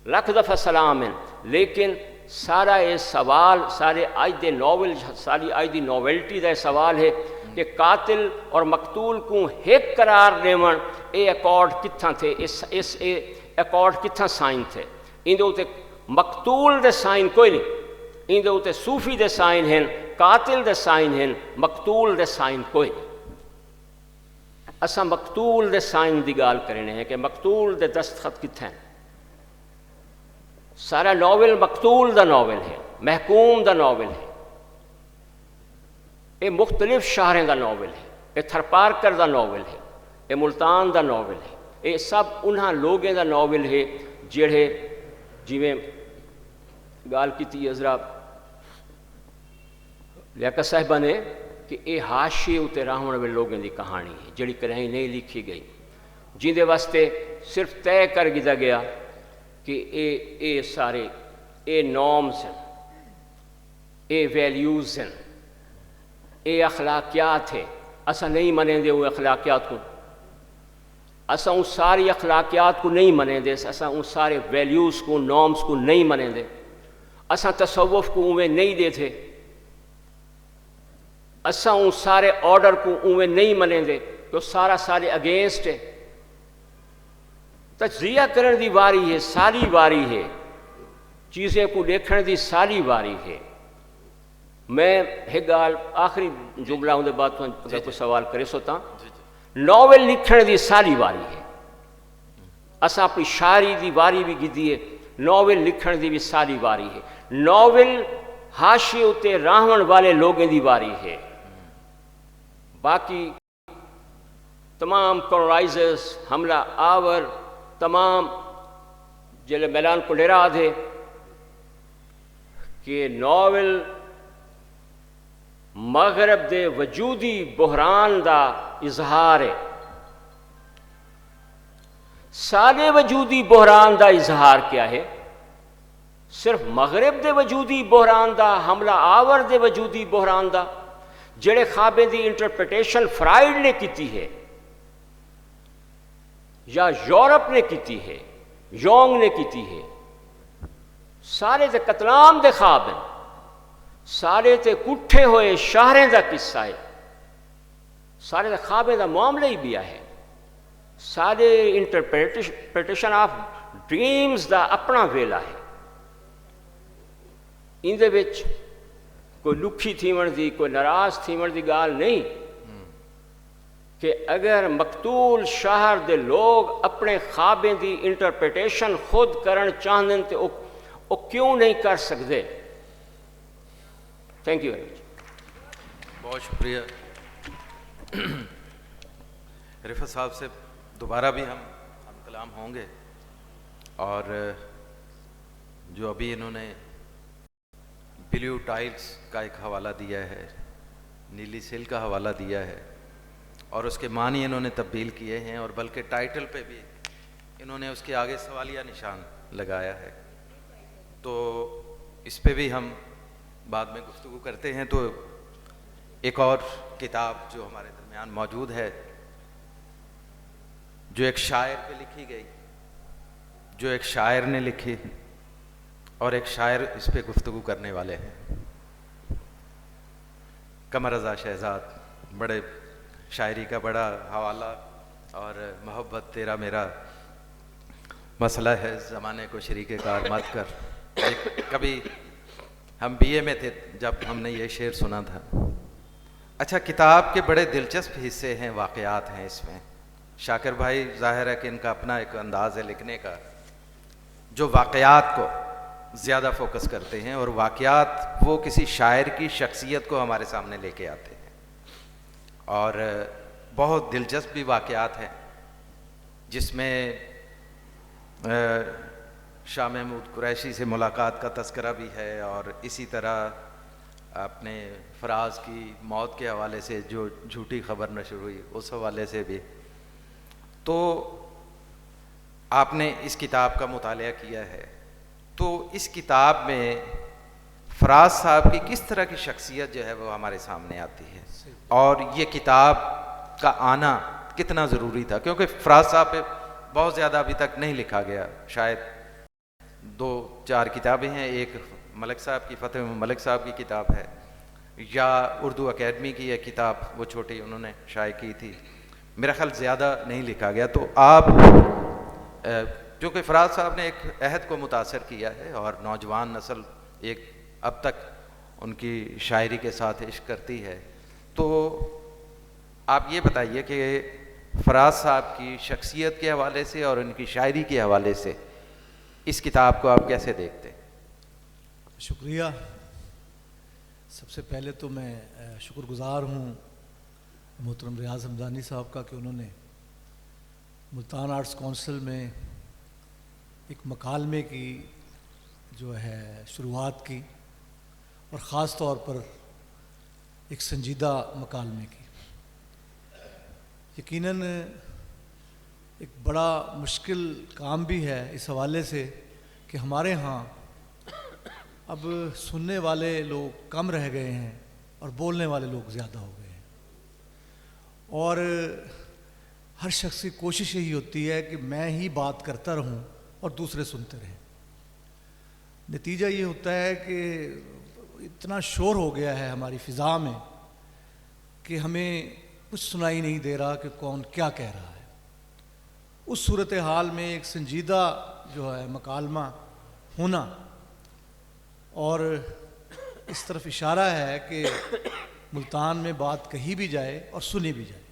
لکھ دفعہ سلام ہیں، لیکن سارا یہ سوال سارے آج دے ناول، ساری آج دی ناولٹی دا سوال ہے کہ قاتل اور مقتول کو ایک قرار دیون، اے ایکارڈ کتھاں تھے، اس ایکارڈ کتھاں سائن تھے؟ ان دے اوتے مقتول دے سائن کوئی نہیں، ان دے اوتے صوفی دے سائن ہیں، قاتل دے سائن ہیں، مقتول دے سائن کوئی نہیں۔ اساں مقتول دے سائن دی گال کرنے ہیں کہ مقتول دے دستخط کتھے ہیں۔ سارا ناول مقتول دا ناول ہے، محکوم دا ناول ہے، یہ مختلف شاعریں دا ناول ہے، یہ تھرپارکر دا ناول ہے، یہ ملتان دا ناول ہے، یہ سب انہاں لوگیں دا ناول ہے جڑے جویں گال کیتی عذرا لیاقت صاحبہ نے کہ یہ حاشیے اتے رہن والے لوگوں دی کہانی ہے جڑی کہیں نہیں لکھی گئی، جن واسطے صرف طے کر دیا گیا کہ اے سارے اے نارمز ہیں، اے ویلیوز ہیں، اے اخلاقیات ہے۔ اساں نہیں منیں دے وہ اخلاقیات کو، اساں ان ساری اخلاقیات کو نہیں منیں دے، اساں ان سارے ویلیوز کو نارمز کو نہیں منیں دے، اساں تصوف کو اویں نہیں دے تھے، اساں ان سارے آرڈر کو اویں نہیں منیں دے کہ سارا سارے اگینسٹ ہے۔ تجزیہ کرن دی واری ہے، ساری واری ہے، چیزیں کو دیکھن دی ساری واری ہے۔ میں ایک گال آخری جملہ ہوں دے بعد تو اگر کوئی سوال کرے سوتا، ناول لکھن دی ساری واری ہے، اساں اپنی شاعری دی واری بھی گدی ہے، ناول لکھن دی بھی ساری واری ہے، ناول حاشیے اتے راہون والے لوگوں دی واری ہے۔ باقی تمام کولونائزرز حملہ آور تمام جلے میلان کو ڈیرا دے کہ ناول مغرب دے وجودی بحران دا اظہار ہے، سارے وجودی بحران دا اظہار کیا ہے؟ صرف مغرب دے وجودی بحران دا، حملہ آور دے وجودی بحران دا جڑے خوابیں دی انٹرپریٹیشن فرائیڈ نے کیتی ہے یا یورپ نے کیتی ہے، یونگ نے کیتی ہے، سارے تے قتل عام دے خواب ہیں، سارے تے کٹھے ہوئے شاعریں دا قصہ ہے، سارے تے خوابیں دا معاملہ ہی بھی ہے، سارے انٹرپریٹیشن آف ڈریمز دا اپنا ویلا ہے۔ ان دے وچ کوئی لکھی تھیون دی، کوئی ناراض تھیون دی گال نہیں کہ اگر مقتول شہر دے لوگ اپنے خوابیں دی انٹرپریٹیشن خود کرن چاہندن تے او کیوں نہیں کر سکتے؟ Thank you very much. بہت شکریہ رفعت صاحب سے دوبارہ بھی ہم کلام ہوں گے، اور جو ابھی انہوں نے بلیو ٹائلز کا ایک حوالہ دیا ہے، نیلی سل کا حوالہ دیا ہے، اور اس کے معنی انہوں نے تبدیل کیے ہیں، اور بلکہ ٹائٹل پہ بھی انہوں نے اس کے آگے سوالیہ نشان لگایا ہے، تو اس پہ بھی ہم بعد میں گفتگو کرتے ہیں۔ تو ایک اور کتاب جو ہمارے درمیان موجود ہے جو ایک شاعر پہ لکھی گئی، جو ایک شاعر نے لکھی، اور ایک شاعر اس پہ گفتگو کرنے والے ہیں۔ قمر رضا شہزاد، بڑے شاعری کا بڑا حوالہ، اور محبت تیرا میرا مسئلہ ہے زمانے کو شریک کار مت کر۔ کبھی ہم بی اے میں تھے جب ہم نے یہ شعر سنا تھا۔ اچھا، کتاب کے بڑے دلچسپ حصے ہیں، واقعات ہیں اس میں۔ شاکر بھائی ظاہر ہے کہ ان کا اپنا ایک انداز ہے لکھنے کا، جو واقعات کو زیادہ فوکس کرتے ہیں، اور واقعات وہ کسی شاعر کی شخصیت کو ہمارے سامنے لے کے آتے ہیں، اور بہت دلچسپ بھی واقعات ہیں، جس میں شاہ محمود قریشی سے ملاقات کا تذکرہ بھی ہے، اور اسی طرح اپنے فراز کی موت کے حوالے سے جو جھوٹی خبر نشر ہوئی اس حوالے سے بھی۔ تو آپ نے اس کتاب کا مطالعہ کیا ہے، تو اس کتاب میں فراز صاحب کی کس طرح کی شخصیت جو ہے وہ ہمارے سامنے آتی ہے، اور یہ کتاب کا آنا کتنا ضروری تھا؟ کیونکہ فراز صاحب پہ بہت زیادہ ابھی تک نہیں لکھا گیا، شاید 2-4 کتابیں ہیں، ایک ملک صاحب کی، فتح ملک صاحب کی کتاب ہے، یا اردو اکیڈمی کی ایک کتاب وہ چھوٹی انہوں نے شائع کی تھی، میرا خیال زیادہ نہیں لکھا گیا۔ تو آپ کیونکہ فراز صاحب نے ایک عہد کو متاثر کیا ہے، اور نوجوان نسل ایک اب تک ان کی شاعری کے ساتھ عشق کرتی ہے، تو آپ یہ بتائیے کہ فراز صاحب کی شخصیت کے حوالے سے اور ان کی شاعری کے حوالے سے اس کتاب کو آپ کیسے دیکھتے؟ شکریہ۔ سب سے پہلے تو میں شکر گزار ہوں محترم ریاض حمدانی صاحب کا کہ انہوں نے ملتان آرٹس کونسل میں ایک مکالمے کی جو ہے شروعات کی، اور خاص طور پر ایک سنجیدہ مکالمے کی۔ یقیناً ایک بڑا مشکل کام بھی ہے اس حوالے سے کہ ہمارے ہاں اب سننے والے لوگ کم رہ گئے ہیں اور بولنے والے لوگ زیادہ ہو گئے ہیں، اور ہر شخص کی کوشش یہی ہوتی ہے کہ میں ہی بات کرتا رہوں اور دوسرے سنتے رہیں۔ نتیجہ یہ ہوتا ہے کہ اتنا شور ہو گیا ہے ہماری فضا میں کہ ہمیں کچھ سنائی نہیں دے رہا کہ کون کیا کہہ رہا ہے۔ اس صورتحال میں ایک سنجیدہ جو ہے مکالمہ ہونا، اور اس طرف اشارہ ہے کہ ملتان میں بات کہی بھی جائے اور سنی بھی جائے۔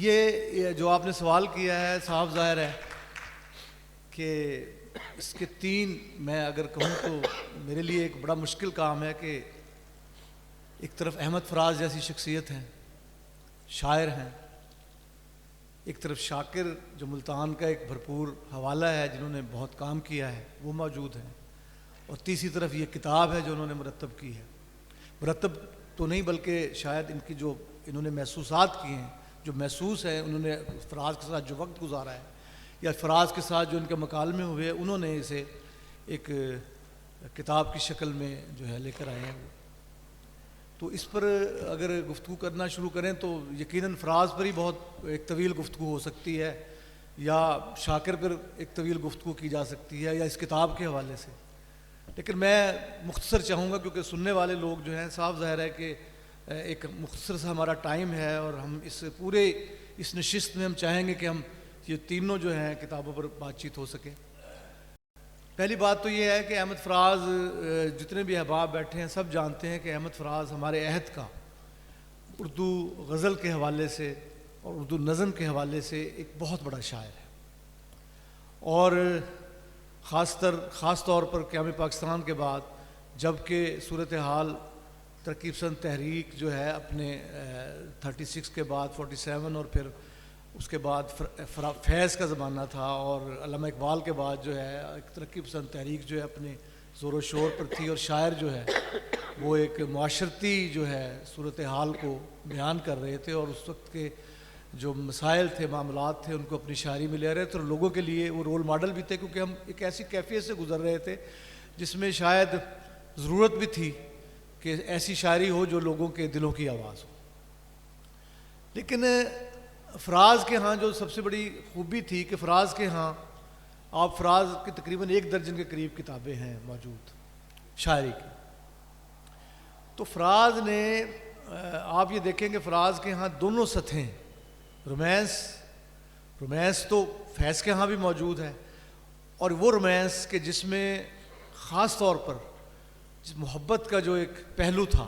یہ جو آپ نے سوال کیا ہے صاحب، ظاہر ہے کہ اس کے 3 میں اگر کہوں تو میرے لیے ایک بڑا مشکل کام ہے کہ ایک طرف احمد فراز جیسی شخصیت ہیں، شاعر ہیں، ایک طرف شاکر جو ملتان کا ایک بھرپور حوالہ ہے، جنہوں نے بہت کام کیا ہے، وہ موجود ہیں، اور تیسری طرف یہ کتاب ہے جو انہوں نے مرتب کی ہے۔ مرتب تو نہیں بلکہ شاید ان کی جو انہوں نے محسوسات کی ہیں، جو محسوس ہیں، انہوں نے فراز کے ساتھ جو وقت گزارا ہے، یا فراز کے ساتھ جو ان کے مکالمے ہوئے، انہوں نے اسے ایک کتاب کی شکل میں جو ہے لے کر آئے ہیں۔ تو اس پر اگر گفتگو کرنا شروع کریں تو یقیناً فراز پر ہی بہت ایک طویل گفتگو ہو سکتی ہے، یا شاکر پر ایک طویل گفتگو کی جا سکتی ہے، یا اس کتاب کے حوالے سے، لیکن میں مختصر چاہوں گا کیونکہ سننے والے لوگ جو ہیں، صاف ظاہر ہے کہ ایک مختصر سا ہمارا ٹائم ہے، اور ہم اس پورے اس نشست میں ہم چاہیں گے کہ ہم یہ تینوں جو ہیں کتابوں پر بات چیت ہو سکے۔ پہلی بات تو یہ ہے کہ احمد فراز، جتنے بھی احباب بیٹھے ہیں سب جانتے ہیں کہ احمد فراز ہمارے عہد کا اردو غزل کے حوالے سے اور اردو نظم کے حوالے سے ایک بہت بڑا شاعر ہے، اور خاص طور پر قیام پاکستان کے بعد جب کہ صورتحال ترکیب پسند تحریک جو ہے اپنے 36 کے بعد 47 اور پھر اس کے بعد فیض کا زمانہ تھا، اور علامہ اقبال کے بعد جو ہے ایک ترکیب پسند تحریک جو ہے اپنے زور و شور پر تھی، اور شاعر جو ہے وہ ایک معاشرتی جو ہے صورتحال کو بیان کر رہے تھے، اور اس وقت کے جو مسائل تھے، معاملات تھے، ان کو اپنی شاعری میں لے رہے تھے، اور لوگوں کے لیے وہ رول ماڈل بھی تھے، کیونکہ ہم ایک ایسی کیفیت سے گزر رہے تھے جس میں شاید ضرورت بھی تھی کہ ایسی شاعری ہو جو لوگوں کے دلوں کی آواز ہو۔ لیکن فراز کے ہاں جو سب سے بڑی خوبی تھی کہ فراز کے ہاں آپ فراز کی تقریباً 1 درجن کے قریب کتابیں ہیں موجود شاعری کی. تو فراز نے آپ یہ دیکھیں کہ فراز کے ہاں دونوں سطحیں رومانس تو فیض کے ہاں بھی موجود ہے, اور وہ رومانس کہ جس میں خاص طور پر جس محبت کا جو ایک پہلو تھا,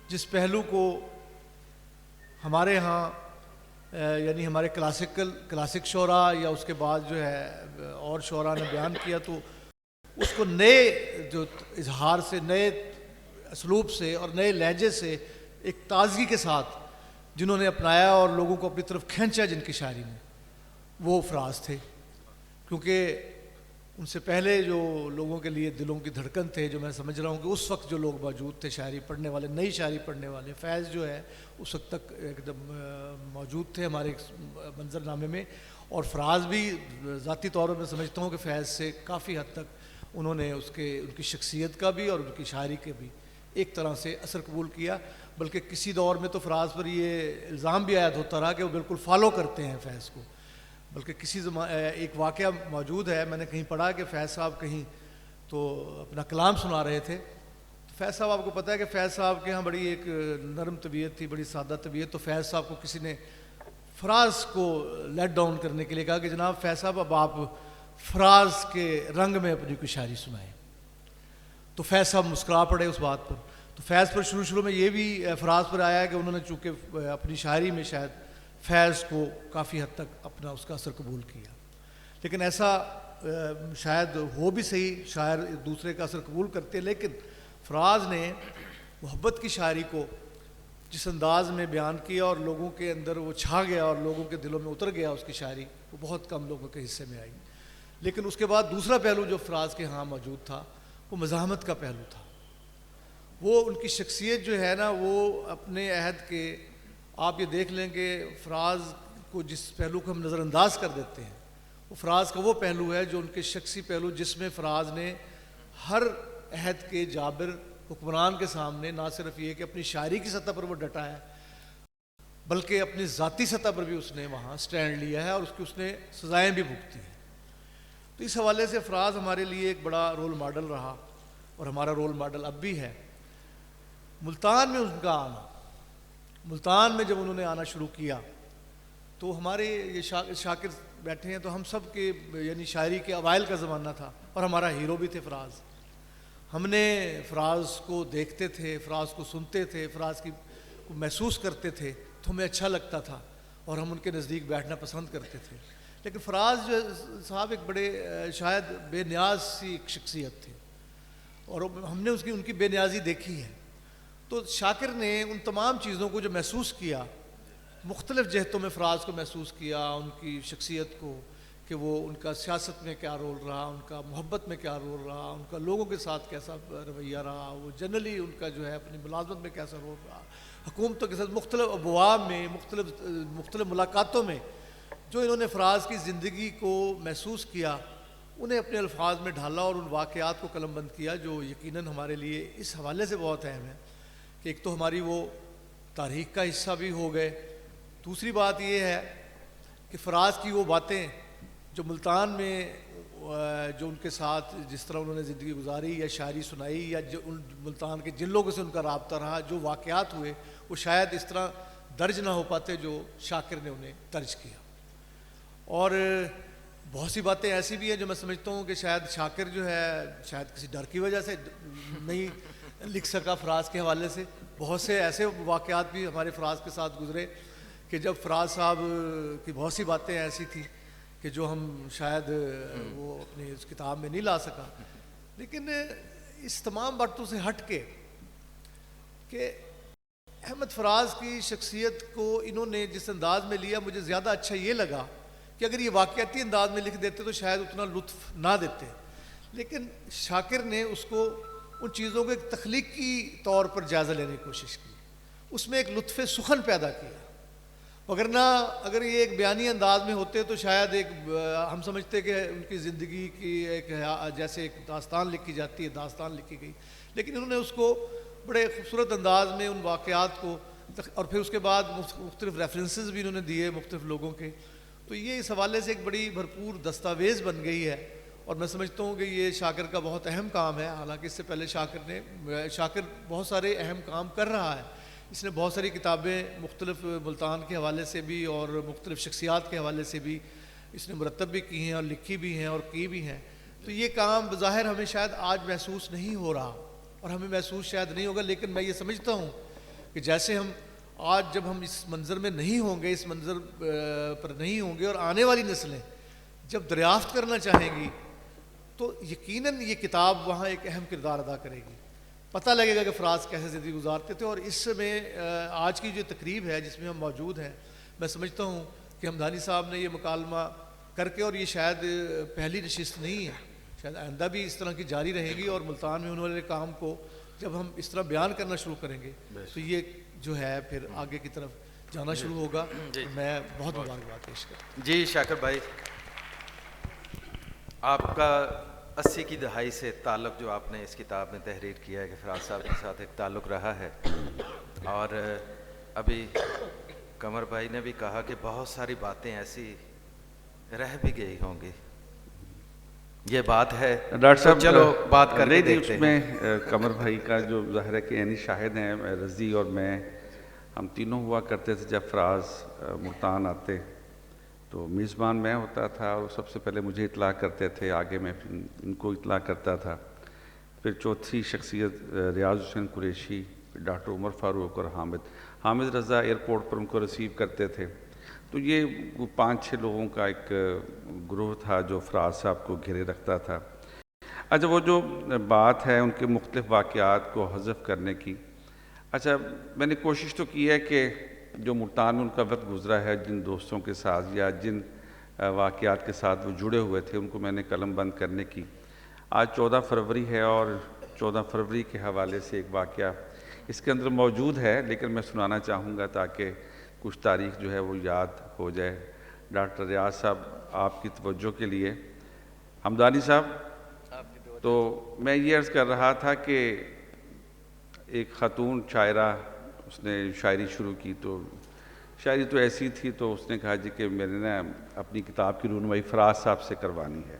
جس پہلو کو ہمارے ہاں یعنی ہمارے کلاسک شعراء یا اس کے بعد جو ہے اور شعراء نے بیان کیا, تو اس کو نئے جو اظہار سے, نئے اسلوب سے اور نئے لہجے سے ایک تازگی کے ساتھ جنہوں نے اپنایا اور لوگوں کو اپنی طرف کھینچا جن کی شاعری میں, وہ فراز تھے. کیونکہ ان سے پہلے جو لوگوں کے لیے دلوں کی دھڑکن تھے, جو میں سمجھ رہا ہوں کہ اس وقت جو لوگ موجود تھے شاعری پڑھنے والے, نئی شاعری پڑھنے والے, فیض جو ہے اس وقت تک ایک دم موجود تھے ہمارے منظر نامے میں, اور فراز بھی ذاتی طور پر میں سمجھتا ہوں کہ فیض سے کافی حد تک انہوں نے ان کی شخصیت کا بھی اور ان کی شاعری کے بھی ایک طرح سے اثر قبول کیا. بلکہ کسی دور میں تو فراز پر یہ الزام بھی عائد ہوتا رہا کہ وہ بالکل فالو کرتے ہیں فیض کو. بلکہ ایک واقعہ موجود ہے, میں نے کہیں پڑھا کہ فیض صاحب کہیں تو اپنا کلام سنا رہے تھے, تو فیض صاحب آپ کو پتہ ہے کہ فیض صاحب کے ہاں بڑی ایک نرم طبیعت تھی, بڑی سادہ طبیعت. تو فیض صاحب کو کسی نے فراز کو لیٹ ڈاؤن کرنے کے لیے کہا کہ جناب فیض صاحب اب آپ فراز کے رنگ میں اپنی کوئی شاعری سنائیں. تو فیض صاحب مسکرا پڑے اس بات پر. تو فیض پر شروع میں یہ بھی فراز پر آیا کہ انہوں نے چونکہ اپنی شاعری میں شاید فیض کو کافی حد تک اپنا اس کا اثر قبول کیا. لیکن ایسا شاید ہو بھی صحیح, شاعر ایک دوسرے کا اثر قبول کرتے, لیکن فراز نے محبت کی شاعری کو جس انداز میں بیان کیا اور لوگوں کے اندر وہ چھا گیا اور لوگوں کے دلوں میں اتر گیا اس کی شاعری, وہ بہت کم لوگوں کے حصے میں آئی. لیکن اس کے بعد دوسرا پہلو جو فراز کے ہاں موجود تھا وہ مزاحمت کا پہلو تھا. وہ ان کی شخصیت جو ہے نا, وہ اپنے عہد کے, آپ یہ دیکھ لیں کہ فراز کو جس پہلو کو ہم نظر انداز کر دیتے ہیں, وہ فراز کا وہ پہلو ہے جو ان کے شخصی پہلو, جس میں فراز نے ہر عہد کے جابر حکمران کے سامنے نہ صرف یہ کہ اپنی شاعری کی سطح پر وہ ڈٹا ہے, بلکہ اپنی ذاتی سطح پر بھی اس نے وہاں سٹینڈ لیا ہے اور اس نے سزائیں بھی بھگتی ہیں. تو اس حوالے سے فراز ہمارے لیے ایک بڑا رول ماڈل رہا, اور ہمارا رول ماڈل اب بھی ہے. ملتان میں ان کا آنا, ملتان میں جب انہوں نے آنا شروع کیا تو ہمارے یہ شاکر بیٹھے ہیں, تو ہم سب کے یعنی شاعری کے اوائل کا زمانہ تھا, اور ہمارا ہیرو بھی تھے فراز. ہم نے فراز کو دیکھتے تھے, فراز کو سنتے تھے, فراز کو محسوس کرتے تھے, تو ہمیں اچھا لگتا تھا اور ہم ان کے نزدیک بیٹھنا پسند کرتے تھے. لیکن فراز جو صاحب ایک بڑے شاید بے نیاز سی ایک شخصیت تھے, اور ہم نے ان کی بے نیازی دیکھی ہے. تو شاکر نے ان تمام چیزوں کو جو محسوس کیا, مختلف جہتوں میں فراز کو محسوس کیا, ان کی شخصیت کو, کہ وہ ان کا سیاست میں کیا رول رہا, ان کا محبت میں کیا رول رہا, ان کا لوگوں کے ساتھ کیسا رویہ رہا, وہ جنرلی ان کا جو ہے اپنی ملازمت میں کیسا رول رہا, حکومتوں کے ساتھ مختلف ابواب میں, مختلف ملاقاتوں میں جو انہوں نے فراز کی زندگی کو محسوس کیا, انہیں اپنے الفاظ میں ڈھالا اور ان واقعات کو قلم بند کیا, جو یقیناً ہمارے لیے اس حوالے سے بہت اہم ہے کہ ایک تو ہماری وہ تاریخ کا حصہ بھی ہو گئے. دوسری بات یہ ہے کہ فراز کی وہ باتیں جو ملتان میں جو ان کے ساتھ جس طرح انہوں نے زندگی گزاری یا شاعری سنائی, یا جو ان ملتان کے جن لوگوں سے ان کا رابطہ رہا, جو واقعات ہوئے, وہ شاید اس طرح درج نہ ہو پاتے جو شاکر نے انہیں درج کیا. اور بہت سی باتیں ایسی بھی ہیں جو میں سمجھتا ہوں کہ شاید شاکر جو ہے شاید کسی ڈر کی وجہ سے نہیں لکھ سکا فراز کے حوالے سے. بہت سے ایسے واقعات بھی ہمارے فراز کے ساتھ گزرے کہ جب فراز صاحب کی بہت سی باتیں ایسی تھیں کہ جو ہم شاید وہ اپنی اس کتاب میں نہیں لا سکا. لیکن اس تمام باتوں سے ہٹ کے کہ احمد فراز کی شخصیت کو انہوں نے جس انداز میں لیا, مجھے زیادہ اچھا یہ لگا کہ اگر یہ واقعاتی انداز میں لکھ دیتے تو شاید اتنا لطف نہ دیتے. لیکن شاکر نے اس کو ان چیزوں کو ایک تخلیقی طور پر جائزہ لینے کی کوشش کی, اس میں ایک لطف سخن پیدا کیا. وگرنہ اگر یہ ایک بیانی انداز میں ہوتے تو شاید ایک ہم سمجھتے کہ ان کی زندگی کی ایک جیسے ایک داستان لکھی جاتی ہے, داستان لکھی گئی. لیکن انہوں نے اس کو بڑے خوبصورت انداز میں ان واقعات کو اور پھر اس کے بعد مختلف ریفرنسز بھی انہوں نے دیے مختلف لوگوں کے. تو یہ اس حوالے سے ایک بڑی بھرپور دستاویز بن گئی ہے, اور میں سمجھتا ہوں کہ یہ شاکر کا بہت اہم کام ہے. حالانکہ اس سے پہلے شاکر بہت سارے اہم کام کر رہا ہے. اس نے بہت ساری کتابیں مختلف ملتان کے حوالے سے بھی اور مختلف شخصیات کے حوالے سے بھی اس نے مرتب بھی کی ہیں اور لکھی بھی ہیں اور کی بھی ہیں. تو یہ کام بظاہر ہمیں شاید آج محسوس نہیں ہو رہا اور ہمیں محسوس شاید نہیں ہوگا, لیکن میں یہ سمجھتا ہوں کہ جیسے ہم آج جب ہم اس منظر میں نہیں ہوں گے, اس منظر پر نہیں ہوں گے, اور آنے والی نسلیں جب دریافت کرنا چاہیں گی تو یقیناً یہ کتاب وہاں ایک اہم کردار ادا کرے گی. پتہ لگے گا کہ فراز کیسے زندگی گزارتے تھے. اور اس میں آج کی جو تقریب ہے جس میں ہم موجود ہیں, میں سمجھتا ہوں کہ ہمدانی صاحب نے یہ مکالمہ کر کے, اور یہ شاید پہلی نشست نہیں ہے, شاید آئندہ بھی اس طرح کی جاری رہے گی, اور ملتان میں ہونے والے کام کو جب ہم اس طرح بیان کرنا شروع کریں گے تو یہ جو ہے پھر آگے کی طرف جانا شروع ہوگا. میں بہت مبارکباد پیش کرتا. جی شاکر بھائی, آپ کا 80 کی دہائی سے تعلق جو آپ نے اس کتاب میں تحریر کیا ہے کہ فراز صاحب کے ساتھ ایک تعلق رہا ہے, اور ابھی قمر بھائی نے بھی کہا کہ بہت ساری باتیں ایسی رہ بھی گئی ہوں گی. یہ بات ہے ڈاکٹر صاحب, چلو بات کر کے نہیں دیکھتے اس ہیں. میں قمر بھائی کا جو ظاہر ہے کہ عینی شاہد ہیں, رضی اور میں, ہم تینوں ہوا کرتے تھے. جب فراز ملتان آتے تو میزبان میں ہوتا تھا, اور سب سے پہلے مجھے اطلاع کرتے تھے, آگے میں ان کو اطلاع کرتا تھا. پھر چوتھی شخصیت ریاض حسین قریشی, ڈاکٹر عمر فاروق اور حامد رضا ایئرپورٹ پر ان کو ریسیو کرتے تھے. تو یہ 5-6 لوگوں کا ایک گروہ تھا جو فراز صاحب کو گھیرے رکھتا تھا. اچھا, وہ جو بات ہے ان کے مختلف واقعات کو حذف کرنے کی, اچھا میں نے کوشش تو کی ہے کہ جو ملتان میں ان کا وقت گزرا ہے, جن دوستوں کے ساتھ یا جن واقعات کے ساتھ وہ جڑے ہوئے تھے, ان کو میں نے قلم بند کرنے کی. آج 14 فروری ہے, اور 14 فروری کے حوالے سے ایک واقعہ اس کے اندر موجود ہے, لیکن میں سنانا چاہوں گا تاکہ کچھ تاریخ جو ہے وہ یاد ہو جائے. ڈاکٹر ریاض صاحب, آپ کی توجہ کے لیے. حمدانی صاحب, تو میں یہ عرض کر رہا تھا کہ ایک خاتون شاعرہ, اس نے شاعری شروع کی, تو شاعری تو ایسی تھی, تو اس نے کہا جی کہ میں نے نا اپنی کتاب کی رونمائی فراز صاحب سے کروانی ہے.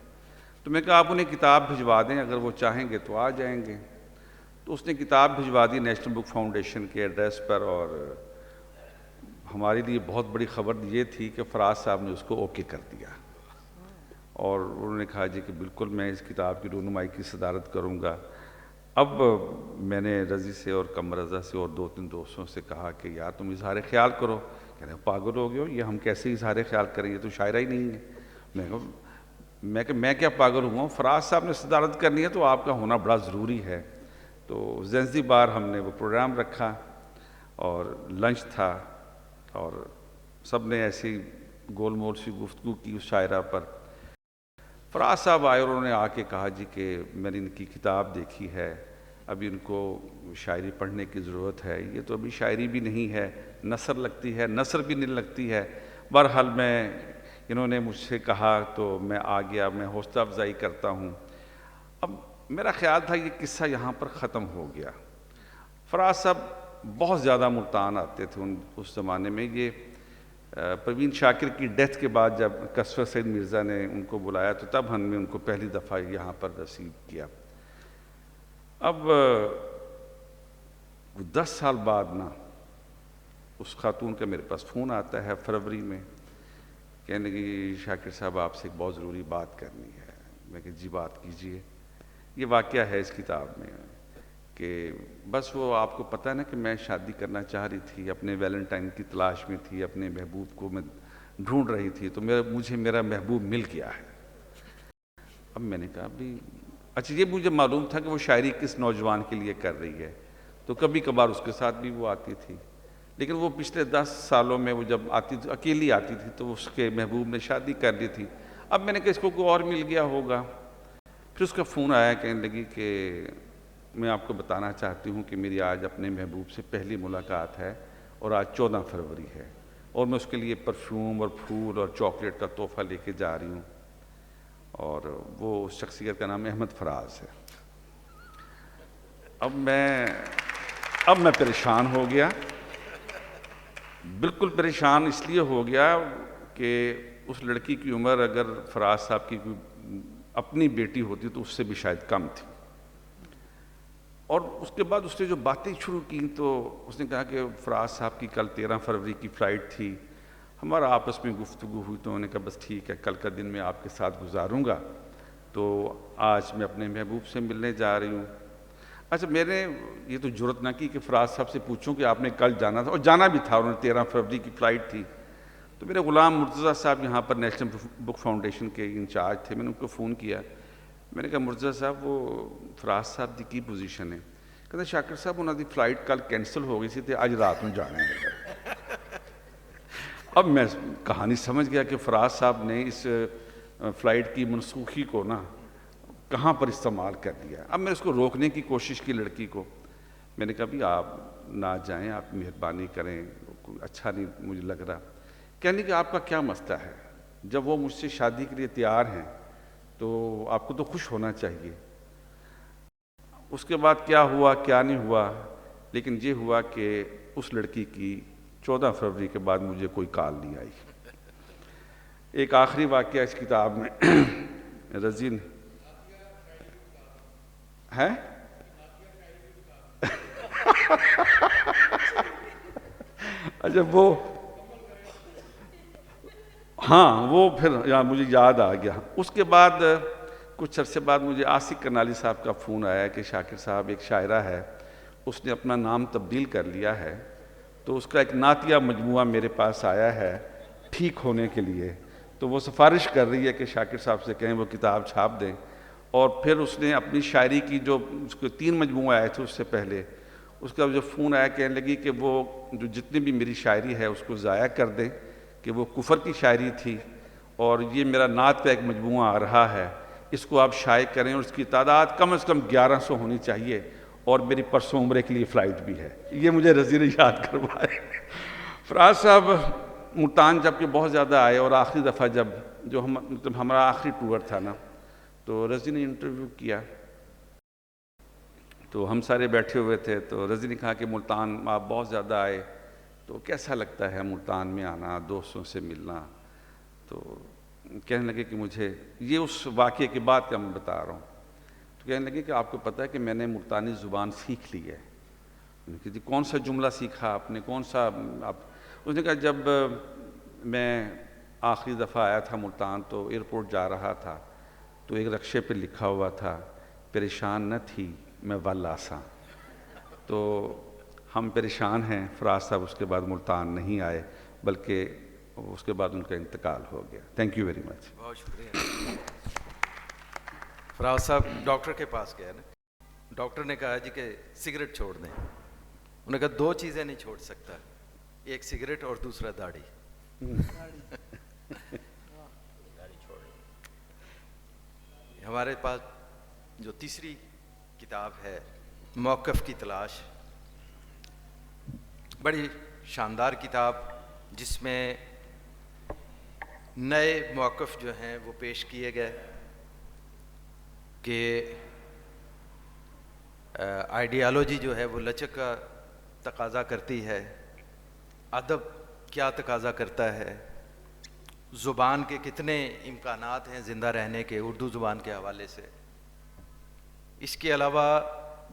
تو میں کہا آپ انہیں کتاب بھجوا دیں, اگر وہ چاہیں گے تو آ جائیں گے. تو اس نے کتاب بھجوا دی نیشنل بک فاؤنڈیشن کے ایڈریس پر, اور ہمارے لیے بہت بڑی خبر یہ تھی کہ فراز صاحب نے اس کو اوکے کر دیا, اور انہوں نے کہا جی کہ بالکل میں اس کتاب کی رونمائی کی صدارت کروں گا. اب میں نے رضی سے اور قمر رضا سے اور 2-3 دوستوں سے کہا کہ یار تم اظہار خیال کرو. کہہ رہے پاگل ہو گئے ہو, یہ ہم کیسے اظہار خیال کریں, یہ تو شاعرہ ہی نہیں ہے. میں کیا پاگل ہوا ہوں, فراز صاحب نے صدارت کرنی ہے تو آپ کا ہونا بڑا ضروری ہے. تو زنزبار ہم نے وہ پروگرام رکھا, اور لنچ تھا, اور سب نے ایسی گول مول سی گفتگو کی اس شاعرہ پر. فراز صاحب آئے اور انہوں نے آ کے کہا جی کہ میں نے ان کی کتاب دیکھی ہے, ابھی ان کو شاعری پڑھنے کی ضرورت ہے, یہ تو ابھی شاعری بھی نہیں ہے, نثر لگتی ہے, نثر بھی نہیں لگتی ہے. بہرحال انہوں نے مجھ سے کہا تو میں آ گیا, میں حوصلہ افزائی کرتا ہوں. اب میرا خیال تھا یہ قصہ یہاں پر ختم ہو گیا. فراز صاحب بہت زیادہ ملتان آتے تھے اس زمانے میں. یہ پروین شاکر کی ڈیتھ کے بعد جب کسور سید مرزا نے ان کو بلایا تو تب ہم نے ان کو پہلی دفعہ یہاں پر ریسیو کیا. اب 10 سال بعد نا اس خاتون کا میرے پاس فون آتا ہے فروری میں, کہنے لگی شاکر صاحب آپ سے ایک بہت ضروری بات کرنی ہے. میں کہ جی بات کیجئے. یہ واقعہ ہے اس کتاب میں کہ بس وہ آپ کو پتہ ہے نا کہ میں شادی کرنا چاہ رہی تھی, اپنے ویلنٹائن کی تلاش میں تھی, اپنے محبوب کو میں ڈھونڈ رہی تھی, تو مجھے میرا محبوب مل گیا ہے. اب میں نے کہا بھی اچھا, یہ مجھے معلوم تھا کہ وہ شاعری کس نوجوان کے لیے کر رہی ہے, تو کبھی کبھار اس کے ساتھ بھی وہ آتی تھی, لیکن وہ پچھلے 10 سالوں میں وہ جب آتی تھی اکیلی آتی تھی تو اس کے محبوب نے شادی کر لی تھی. اب میں نے کہا اس کو کوئی اور مل گیا ہوگا. پھر اس کا فون آیا, کہنے لگی کہ میں آپ کو بتانا چاہتی ہوں کہ میری آج اپنے محبوب سے پہلی ملاقات ہے, اور آج 14 فروری ہے, اور میں اس کے لیے پرفیوم اور پھول اور چاکلیٹ کا تحفہ لے کے جا رہی ہوں, اور وہ شخصیت کا نام احمد فراز ہے. اب میں پریشان ہو گیا, بالکل پریشان اس لیے ہو گیا کہ اس لڑکی کی عمر اگر فراز صاحب کی کوئی اپنی بیٹی ہوتی تو اس سے بھی شاید کم تھی. اور اس کے بعد اس نے جو باتیں شروع کی تو اس نے کہا کہ فراز صاحب کی کل 13 فروری کی فلائٹ تھی. ہمارا آپس میں گفتگو ہوئی تو انہوں نے کہا بس ٹھیک ہے، کل کا دن میں آپ کے ساتھ گزاروں گا، تو آج میں اپنے محبوب سے ملنے جا رہی ہوں. اچھا، میں نے یہ تو جرت نہ کی کہ فراز صاحب سے پوچھوں کہ آپ نے کل جانا تھا، اور جانا بھی تھا، انہوں نے 13 فروری کی فلائٹ تھی. تو میرے غلام مرتضیٰ صاحب یہاں پر نیشنل بک فاؤنڈیشن کے انچارج تھے، میں نے ان کو فون کیا. میں نے کہا مرتضیٰ صاحب وہ فراز صاحب دی کی پوزیشن ہے؟ کہتے شاکر صاحب انہوں دی فلائٹ کل کینسل ہو گئی سی تے آج رات میں جانا ہے. اب میں کہانی سمجھ گیا کہ فراز صاحب نے اس فلائٹ کی منسوخی کو نا کہاں پر استعمال کر دیا. اب میں اس کو روکنے کی کوشش کی لڑکی کو. میں نے کہا بھی آپ نہ جائیں، آپ مہربانی کریں، اچھا نہیں مجھے لگ رہا. کہنے کہ آپ کا کیا مسئلہ ہے، جب وہ مجھ سے شادی کے لیے تیار ہیں تو آپ کو تو خوش ہونا چاہیے. اس کے بعد کیا ہوا کیا نہیں ہوا، لیکن یہ ہوا کہ اس لڑکی کی 14 فروری کے بعد مجھے کوئی کال نہیں آئی. ایک آخری واقعہ اس کتاب میں رضی نے ہے اچھا وہ ہاں وہ پھر مجھے یاد آ گیا. اس کے بعد کچھ عرصے بعد مجھے آصف کرنالی صاحب کا فون آیا کہ شاکر صاحب ایک شاعرہ ہے، اس نے اپنا نام تبدیل کر لیا ہے، تو اس کا ایک نعتیہ مجموعہ میرے پاس آیا ہے ٹھیک ہونے کے لیے، تو وہ سفارش کر رہی ہے کہ شاکر صاحب سے کہیں وہ کتاب چھاپ دیں. اور پھر اس نے اپنی شاعری کی جو اس کو 3 مجموعے آئے تھے اس سے پہلے، اس کا جو فون آیا کہنے لگی کہ وہ جو جتنی بھی میری شاعری ہے اس کو ضائع کر دیں، کہ وہ کفر کی شاعری تھی، اور یہ میرا نعت کا ایک مجموعہ آ رہا ہے، اس کو آپ شائع کریں، اور اس کی تعداد کم از کم 1100 ہونی چاہیے، اور میری پرسوں عمرے کے لیے فلائٹ بھی ہے. یہ مجھے رضی نے یاد کروائے. فراز صاحب ملتان جب کہ بہت زیادہ آئے، اور آخری دفعہ جب جو ہمارا آخری ٹور تھا نا، تو رضی نے انٹرویو کیا، تو ہم سارے بیٹھے ہوئے تھے. تو رضی نے کہا کہ ملتان آپ بہت زیادہ آئے، تو کیسا لگتا ہے ملتان میں آنا، دوستوں سے ملنا؟ تو کہنے لگے کہ مجھے یہ اس واقعے کے بعد کا میں بتا رہا ہوں. تو کہنے لگے کہ آپ کو پتہ ہے کہ میں نے ملتانی زبان سیکھ لی ہے. کہ کون سا جملہ سیکھا آپ نے، کون سا آپ؟ اس نے کہا جب میں آخری دفعہ آیا تھا ملتان تو ایئرپورٹ جا رہا تھا، تو ایک رکشے پہ لکھا ہوا تھا پریشان نہ تھی میں ول آساں. تو ہم پریشان ہیں. فراز صاحب اس کے بعد ملتان نہیں آئے، بلکہ اس کے بعد ان کا انتقال ہو گیا. Thank you very much. بہت شکریہ. فراز صاحب ڈاکٹر کے پاس گئے نا، ڈاکٹر نے کہا جی کہ سگریٹ چھوڑ دیں. انہوں نے کہا 2 چیزیں نہیں چھوڑ سکتا، ایک سگریٹ اور دوسرا داڑھی. ہمارے پاس جو تیسری کتاب ہے موقف کی تلاش، بڑی شاندار کتاب جس میں نئے موقف جو ہیں وہ پیش کیے گئے کہ آئیڈیالوجی جو ہے وہ لچک کا تقاضا کرتی ہے، ادب کیا تقاضا کرتا ہے، زبان کے کتنے امکانات ہیں زندہ رہنے کے اردو زبان کے حوالے سے. اس کے علاوہ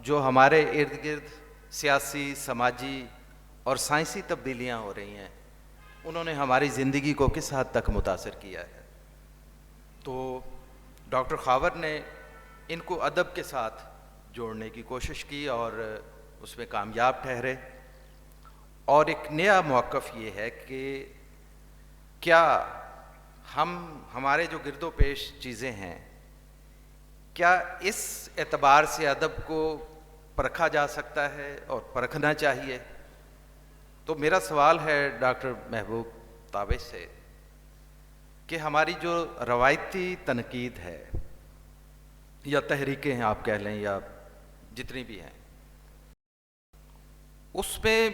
جو ہمارے ارد گرد سیاسی، سماجی اور سائنسی تبدیلیاں ہو رہی ہیں، انہوں نے ہماری زندگی کو کس حد تک متاثر کیا ہے. تو ڈاکٹر خاور نے ان کو ادب کے ساتھ جوڑنے کی کوشش کی اور اس میں کامیاب ٹھہرے. اور ایک نیا موقف یہ ہے کہ کیا ہمارے جو گرد و پیش چیزیں ہیں، کیا اس اعتبار سے ادب کو پرکھا جا سکتا ہے اور پرکھنا چاہیے؟ تو میرا سوال ہے ڈاکٹر محبوب تابش سے کہ ہماری جو روایتی تنقید ہے یا تحریکیں ہیں آپ کہہ لیں یا جتنی بھی ہیں، اس میں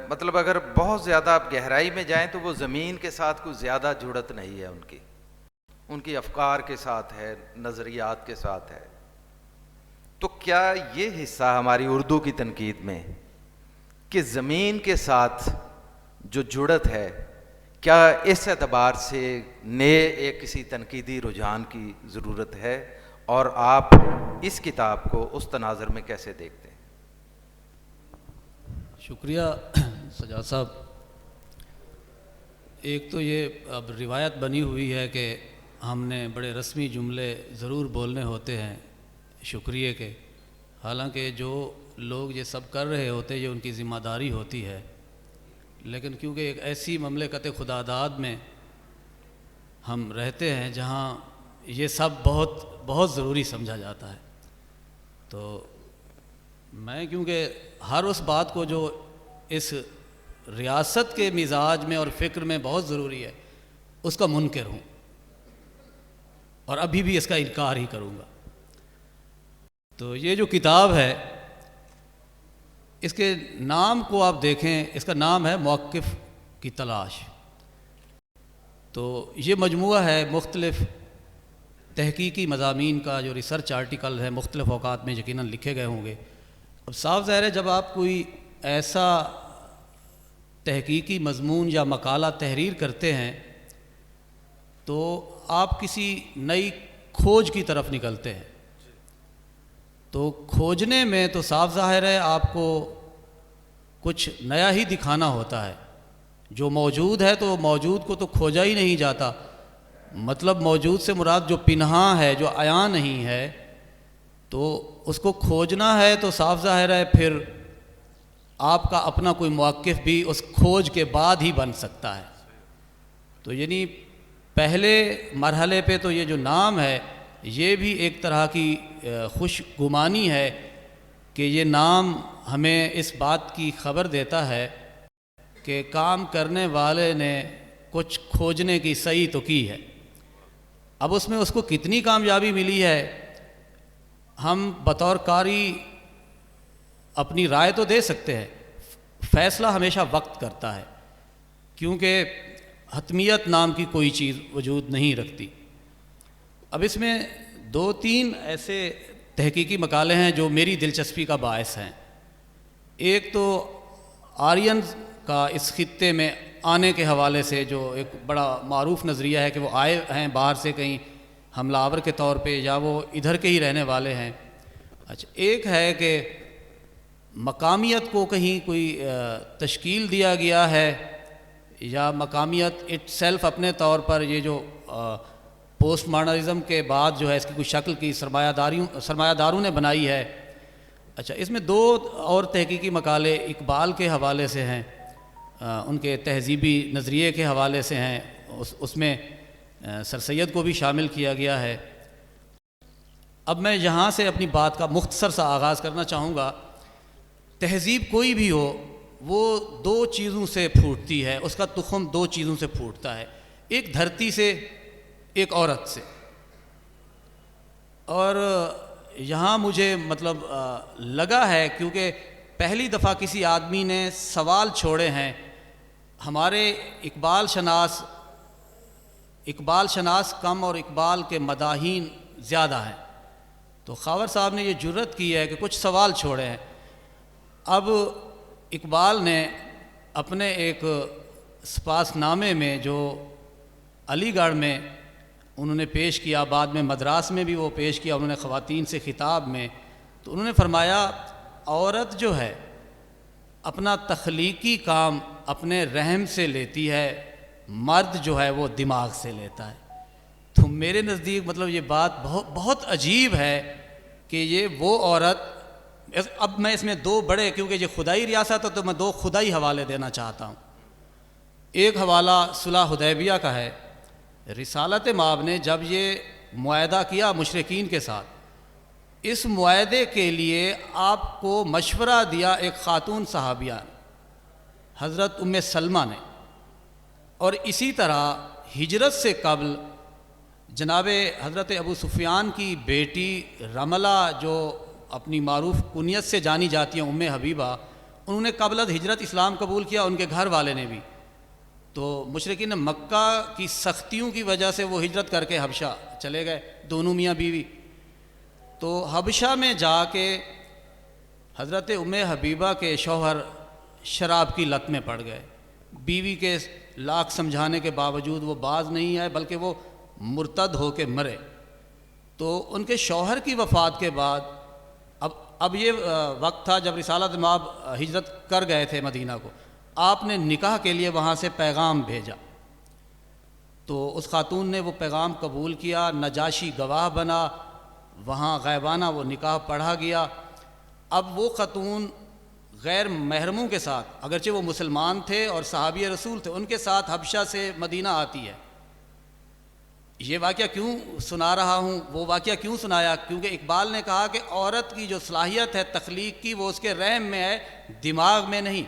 مطلب اگر بہت زیادہ آپ گہرائی میں جائیں تو وہ زمین کے ساتھ کوئی زیادہ جڑت نہیں ہے، ان کی افکار کے ساتھ ہے، نظریات کے ساتھ ہے. تو کیا یہ حصہ ہماری اردو کی تنقید میں کہ زمین کے ساتھ جو جڑت ہے، کیا اس اعتبار سے نئے ایک کسی تنقیدی رجحان کی ضرورت ہے، اور آپ اس کتاب کو اس تناظر میں کیسے دیکھتے ہیں؟ شکریہ سجاد صاحب. ایک تو یہ اب روایت بنی ہوئی ہے کہ ہم نے بڑے رسمی جملے ضرور بولنے ہوتے ہیں شکریہ کے، حالانکہ جو لوگ یہ سب کر رہے ہوتے یہ ان کی ذمہ داری ہوتی ہے، لیکن کیونکہ ایک ایسی مملکت خدا داد میں ہم رہتے ہیں جہاں یہ سب بہت بہت ضروری سمجھا جاتا ہے، تو میں کیونکہ ہر اس بات کو جو اس ریاست کے مزاج میں اور فکر میں بہت ضروری ہے اس کا منکر ہوں، اور ابھی بھی اس کا انکار ہی کروں گا. تو یہ جو کتاب ہے اس کے نام کو آپ دیکھیں، اس کا نام ہے موقف کی تلاش. تو یہ مجموعہ ہے مختلف تحقیقی مضامین کا، جو ریسرچ آرٹیکل ہے مختلف اوقات میں یقیناً لکھے گئے ہوں گے. اب صاف ظاہر ہے جب آپ کوئی ایسا تحقیقی مضمون یا مقالہ تحریر کرتے ہیں تو آپ کسی نئی کھوج کی طرف نکلتے ہیں. تو کھوجنے میں تو صاف ظاہر ہے آپ کو کچھ نیا ہی دکھانا ہوتا ہے. جو موجود ہے تو موجود کو تو کھوجا ہی نہیں جاتا، مطلب موجود سے مراد جو پنہاں ہے، جو عیاں نہیں ہے، تو اس کو کھوجنا ہے تو صاف ظاہر ہے پھر آپ کا اپنا کوئی موقف بھی اس کھوج کے بعد ہی بن سکتا ہے. تو یعنی پہلے مرحلے پہ تو یہ جو نام ہے یہ بھی ایک طرح کی خوش گمانی ہے کہ یہ نام ہمیں اس بات کی خبر دیتا ہے کہ کام کرنے والے نے کچھ کھوجنے کی صحیح تو کی ہے. اب اس میں اس کو کتنی کامیابی ملی ہے، ہم بطور قاری اپنی رائے تو دے سکتے ہیں، فیصلہ ہمیشہ وقت کرتا ہے، کیونکہ حتمیت نام کی کوئی چیز وجود نہیں رکھتی. اب اس میں 2-3 ایسے تحقیقی مقالے ہیں جو میری دلچسپی کا باعث ہیں. ایک تو آرینز کا اس خطے میں آنے کے حوالے سے جو ایک بڑا معروف نظریہ ہے کہ وہ آئے ہیں باہر سے کہیں حملہ آور کے طور پہ، یا وہ ادھر کے ہی رہنے والے ہیں. اچھا، ایک ہے کہ مقامیت کو کہیں کوئی تشکیل دیا گیا ہے، یا مقامیت اٹ سیلف اپنے طور پر یہ جو پوسٹ ماڈرنزم کے بعد جو ہے اس کی کوئی شکل کی سرمایہ داروں نے بنائی ہے. اچھا، اس میں 2 اور تحقیقی مقالے اقبال کے حوالے سے ہیں، ان کے تہذیبی نظریے کے حوالے سے ہیں، اس میں سر سید کو بھی شامل کیا گیا ہے. اب میں یہاں سے اپنی بات کا مختصر سا آغاز کرنا چاہوں گا. تہذیب کوئی بھی ہو وہ 2 چیزوں سے پھوٹتی ہے، اس کا تخم 2 چیزوں سے پھوٹتا ہے، ایک دھرتی سے، ایک عورت سے. اور یہاں مجھے مطلب لگا ہے کیونکہ پہلی دفعہ کسی آدمی نے سوال چھوڑے ہیں. ہمارے اقبال شناس کم اور اقبال کے مداحین زیادہ ہیں، تو خاور صاحب نے یہ جرت کی ہے کہ کچھ سوال چھوڑے ہیں. اب اقبال نے اپنے ایک سپاس نامے میں جو علی گڑھ میں انہوں نے پیش کیا، بعد میں مدراس میں بھی وہ پیش کیا انہوں نے خواتین سے خطاب میں، تو انہوں نے فرمایا عورت جو ہے اپنا تخلیقی کام اپنے رحم سے لیتی ہے، مرد جو ہے وہ دماغ سے لیتا ہے. تو میرے نزدیک مطلب یہ بات بہت عجیب ہے کہ یہ وہ عورت، اب میں اس میں 2 بڑے، کیونکہ یہ خدائی ریاست ہے تو میں 2 خدائی حوالے دینا چاہتا ہوں. ایک حوالہ صلح حدیبیہ کا ہے. رسالت مآب نے جب یہ معاہدہ کیا مشرکین کے ساتھ، اس معاہدے کے لیے آپ کو مشورہ دیا ایک خاتون صحابیہ حضرت ام سلمہ نے، اور اسی طرح ہجرت سے قبل جناب حضرت ابو سفیان کی بیٹی رملہ جو اپنی معروف کنیت سے جانی جاتی ہیں ام حبیبہ، انہوں نے قبل از ہجرت اسلام قبول کیا، ان کے گھر والے نے بھی. تو مشرکین مکہ کی سختیوں کی وجہ سے وہ ہجرت کر کے حبشہ چلے گئے، دونوں میاں بیوی. تو حبشہ میں جا کے حضرت ام حبیبہ کے شوہر شراب کی لت میں پڑ گئے. بیوی کے لاکھ سمجھانے کے باوجود وہ باز نہیں آئے بلکہ وہ مرتد ہو کے مرے. تو ان کے شوہر کی وفات کے بعد اب یہ وقت تھا جب رسالت مآب ہجرت کر گئے تھے مدینہ کو. آپ نے نکاح کے لیے وہاں سے پیغام بھیجا. تو اس خاتون نے وہ پیغام قبول کیا, نجاشی گواہ بنا, وہاں غیبانہ وہ نکاح پڑھا گیا. اب وہ خاتون غیر محرموں کے ساتھ, اگرچہ وہ مسلمان تھے اور صحابی رسول تھے, ان کے ساتھ حبشہ سے مدینہ آتی ہے. یہ واقعہ کیوں سنا رہا ہوں, وہ واقعہ کیوں سنایا, کیونکہ اقبال نے کہا کہ عورت کی جو صلاحیت ہے تخلیق کی وہ اس کے رحم میں ہے, دماغ میں نہیں.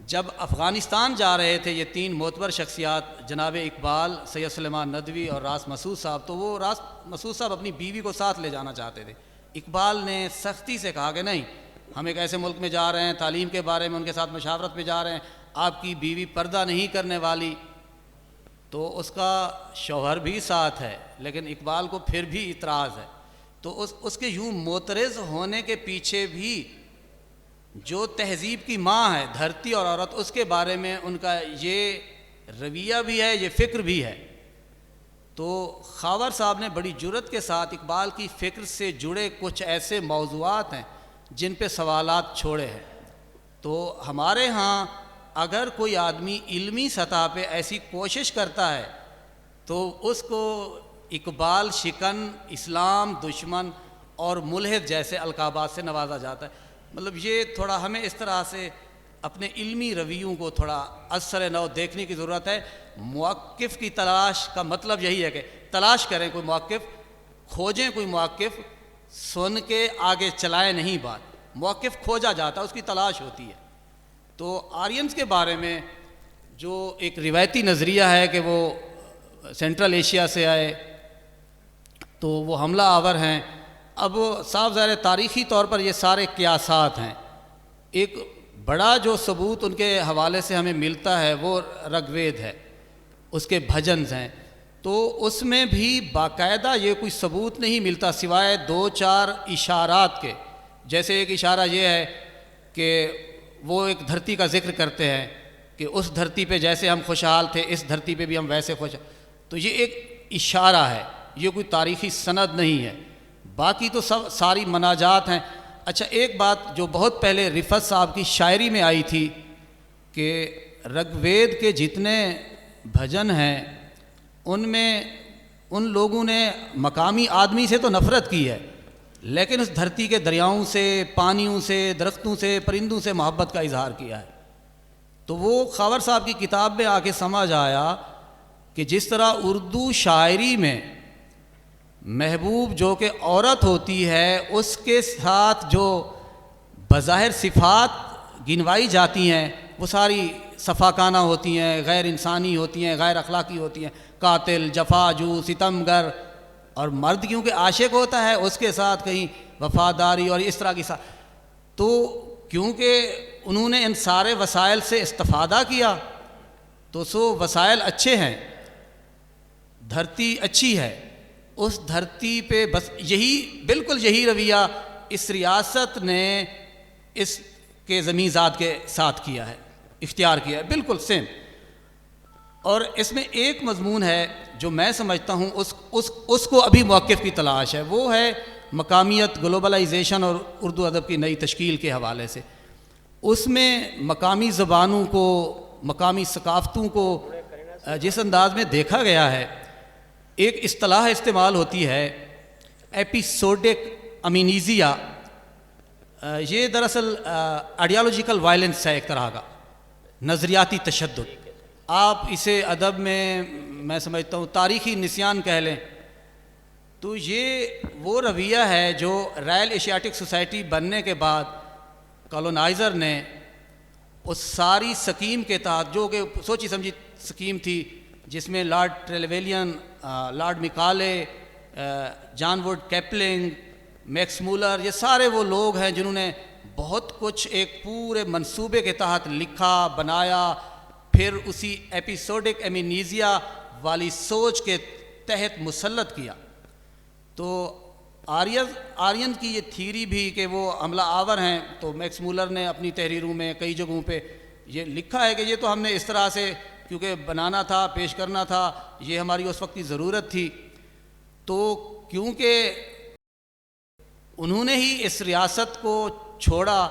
جب افغانستان جا رہے تھے یہ تین معتبر شخصیات, جناب اقبال, سید سلیمان ندوی اور راس مسعود صاحب, تو وہ راس مسعود صاحب اپنی بیوی کو ساتھ لے جانا چاہتے تھے. اقبال نے سختی سے کہا کہ نہیں, ہم ایک ایسے ملک میں جا رہے ہیں, تعلیم کے بارے میں ان کے ساتھ مشاورت پہ جا رہے ہیں, آپ کی بیوی پردہ نہیں کرنے والی. تو اس کا شوہر بھی ساتھ ہے لیکن اقبال کو پھر بھی اعتراض ہے. تو اس کے یوں معترض ہونے کے پیچھے بھی جو تہذیب کی ماں ہے دھرتی اور عورت, اس کے بارے میں ان کا یہ رویہ بھی ہے, یہ فکر بھی ہے. تو خاور صاحب نے بڑی جرأت کے ساتھ اقبال کی فکر سے جڑے کچھ ایسے موضوعات ہیں جن پہ سوالات چھوڑے ہیں. تو ہمارے ہاں اگر کوئی آدمی علمی سطح پہ ایسی کوشش کرتا ہے تو اس کو اقبال شکن, اسلام دشمن اور ملحد جیسے القابات سے نوازا جاتا ہے. مطلب یہ تھوڑا ہمیں اس طرح سے اپنے علمی رویوں کو تھوڑا اثر نو دیکھنے کی ضرورت ہے. موقف کی تلاش کا مطلب یہی ہے کہ تلاش کریں کوئی موقف, کھوجیں کوئی موقف, سن کے آگے چلائیں نہیں بات. موقف کھوجا جاتا ہے, اس کی تلاش ہوتی ہے. تو آرینز کے بارے میں جو ایک روایتی نظریہ ہے کہ وہ سینٹرل ایشیا سے آئے تو وہ حملہ آور ہیں. اب صاف ظاہر تاریخی طور پر یہ سارے قیاسات ہیں. ایک بڑا جو ثبوت ان کے حوالے سے ہمیں ملتا ہے وہ رگ وید ہے, اس کے بھجنز ہیں. تو اس میں بھی باقاعدہ یہ کوئی ثبوت نہیں ملتا سوائے 2-4 اشارات کے. جیسے ایک اشارہ یہ ہے کہ وہ ایک دھرتی کا ذکر کرتے ہیں کہ اس دھرتی پہ جیسے ہم خوشحال تھے اس دھرتی پہ بھی ہم ویسے خوشحال. تو یہ ایک اشارہ ہے, یہ کوئی تاریخی سند نہیں ہے. باقی تو ساری مناجات ہیں. اچھا, ایک بات جو بہت پہلے رفعت صاحب کی شاعری میں آئی تھی کہ رگ وید کے جتنے بھجن ہیں ان میں ان لوگوں نے مقامی آدمی سے تو نفرت کی ہے لیکن اس دھرتی کے دریاؤں سے, پانیوں سے, درختوں سے, پرندوں سے محبت کا اظہار کیا ہے. تو وہ خاور صاحب کی کتاب میں آ کے سمجھ آیا کہ جس طرح اردو شاعری میں محبوب جو کہ عورت ہوتی ہے اس کے ساتھ جو بظاہر صفات گنوائی جاتی ہیں وہ ساری صفاکانہ ہوتی ہیں, غیر انسانی ہوتی ہیں, غیر اخلاقی ہوتی ہیں, قاتل, جفاجو, ستمگر. اور مرد کیونکہ عاشق ہوتا ہے اس کے ساتھ کہیں وفاداری اور اس طرح کی تو کیونکہ انہوں نے ان سارے وسائل سے استفادہ کیا تو سو وسائل اچھے ہیں, دھرتی اچھی ہے, اس دھرتی پہ بس یہی بالکل یہی رویہ اس ریاست نے اس کے زمین ذات کے ساتھ کیا ہے, اختیار کیا ہے, بالکل سیم. اور اس میں ایک مضمون ہے جو میں سمجھتا ہوں اس کو ابھی موقف کی تلاش ہے, وہ ہے مقامیت, گلوبلائزیشن اور اردو ادب کی نئی تشکیل کے حوالے سے. اس میں مقامی زبانوں کو, مقامی ثقافتوں کو جس انداز میں دیکھا گیا ہے, ایک اصطلاح استعمال ہوتی ہے ایپیسوڈک امینیزیا. یہ دراصل آئیڈیالوجیکل وائلنس ہے, ایک طرح کا نظریاتی تشدد. آپ اسے ادب میں سمجھتا ہوں تاریخی نسیان کہہ لیں. تو یہ وہ رویہ ہے جو رائل ایشیاٹک سوسائٹی بننے کے بعد کالونائزر نے اس ساری سکیم کے تحت, جو کہ سوچی سمجھی سکیم تھی جس میں Lord Trevelyan, Lord Macaulay, John Wood Kipling, Max Muller, یہ سارے وہ لوگ ہیں جنہوں نے بہت کچھ ایک پورے منصوبے کے تحت لکھا, بنایا, پھر اسی ایپیسوڈک ایمینیزیا والی سوچ کے تحت مسلط کیا. تو آرین کی یہ تھیری بھی کہ وہ حملہ آور ہیں, تو میکس مولر نے اپنی تحریروں میں کئی جگہوں پہ یہ لکھا ہے کہ یہ تو ہم نے اس طرح سے کیونکہ بنانا تھا، پیش کرنا تھا، یہ ہماری اس وقت کی ضرورت تھی، تو کیونکہ انہوں نے ہی اس ریاست کو چھوڑا،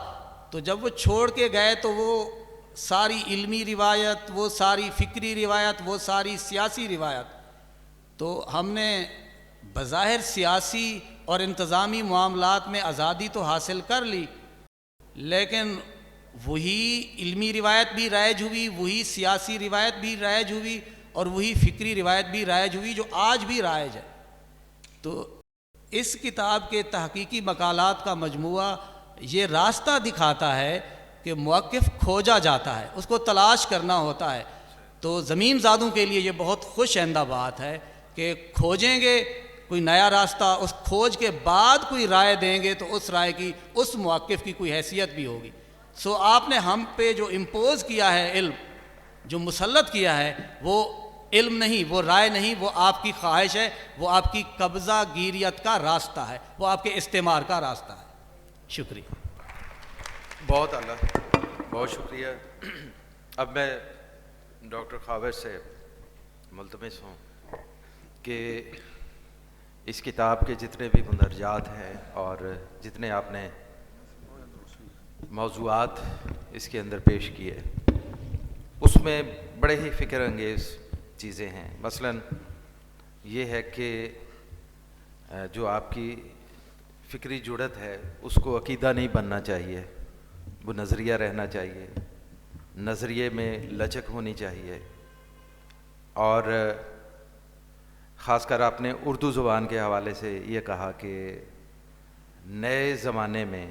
تو جب وہ چھوڑ کے گئے تو وہ ساری علمی روایت، وہ ساری فکری روایت، وہ ساری سیاسی روایت، تو ہم نے بظاہر سیاسی اور انتظامی معاملات میں آزادی تو حاصل کر لی، لیکن وہی علمی روایت بھی رائج ہوئی، وہی سیاسی روایت بھی رائج ہوئی، اور وہی فکری روایت بھی رائج ہوئی جو آج بھی رائج ہے۔ تو اس کتاب کے تحقیقی مقالات کا مجموعہ یہ راستہ دکھاتا ہے کہ موقف کھوجا جاتا ہے، اس کو تلاش کرنا ہوتا ہے۔ تو زمین زادوں کے لیے یہ بہت خوش آئندہ بات ہے کہ کھوجیں گے کوئی نیا راستہ، اس کھوج کے بعد کوئی رائے دیں گے تو اس رائے کی، اس موقف کی کوئی حیثیت بھی ہوگی۔ سو آپ نے ہم پہ جو امپوز کیا ہے علم، جو مسلط کیا ہے، وہ علم نہیں، وہ رائے نہیں، وہ آپ کی خواہش ہے، وہ آپ کی قبضہ گیریت کا راستہ ہے، وہ آپ کے استعمار کا راستہ ہے۔ شکریہ۔ بہت اعلیٰ، بہت شکریہ۔ اب میں ڈاکٹر خاور سے ملتمس ہوں کہ اس کتاب کے جتنے بھی مندرجات ہیں اور جتنے آپ نے موضوعات اس کے اندر پیش کیے، اس میں بڑے ہی فکر انگیز چیزیں ہیں۔ مثلاً یہ ہے کہ جو آپ کی فکری جڑت ہے اس کو عقیدہ نہیں بننا چاہیے، وہ نظریہ رہنا چاہیے، نظریے میں لچک ہونی چاہیے، اور خاص کر آپ نے اردو زبان کے حوالے سے یہ کہا کہ نئے زمانے میں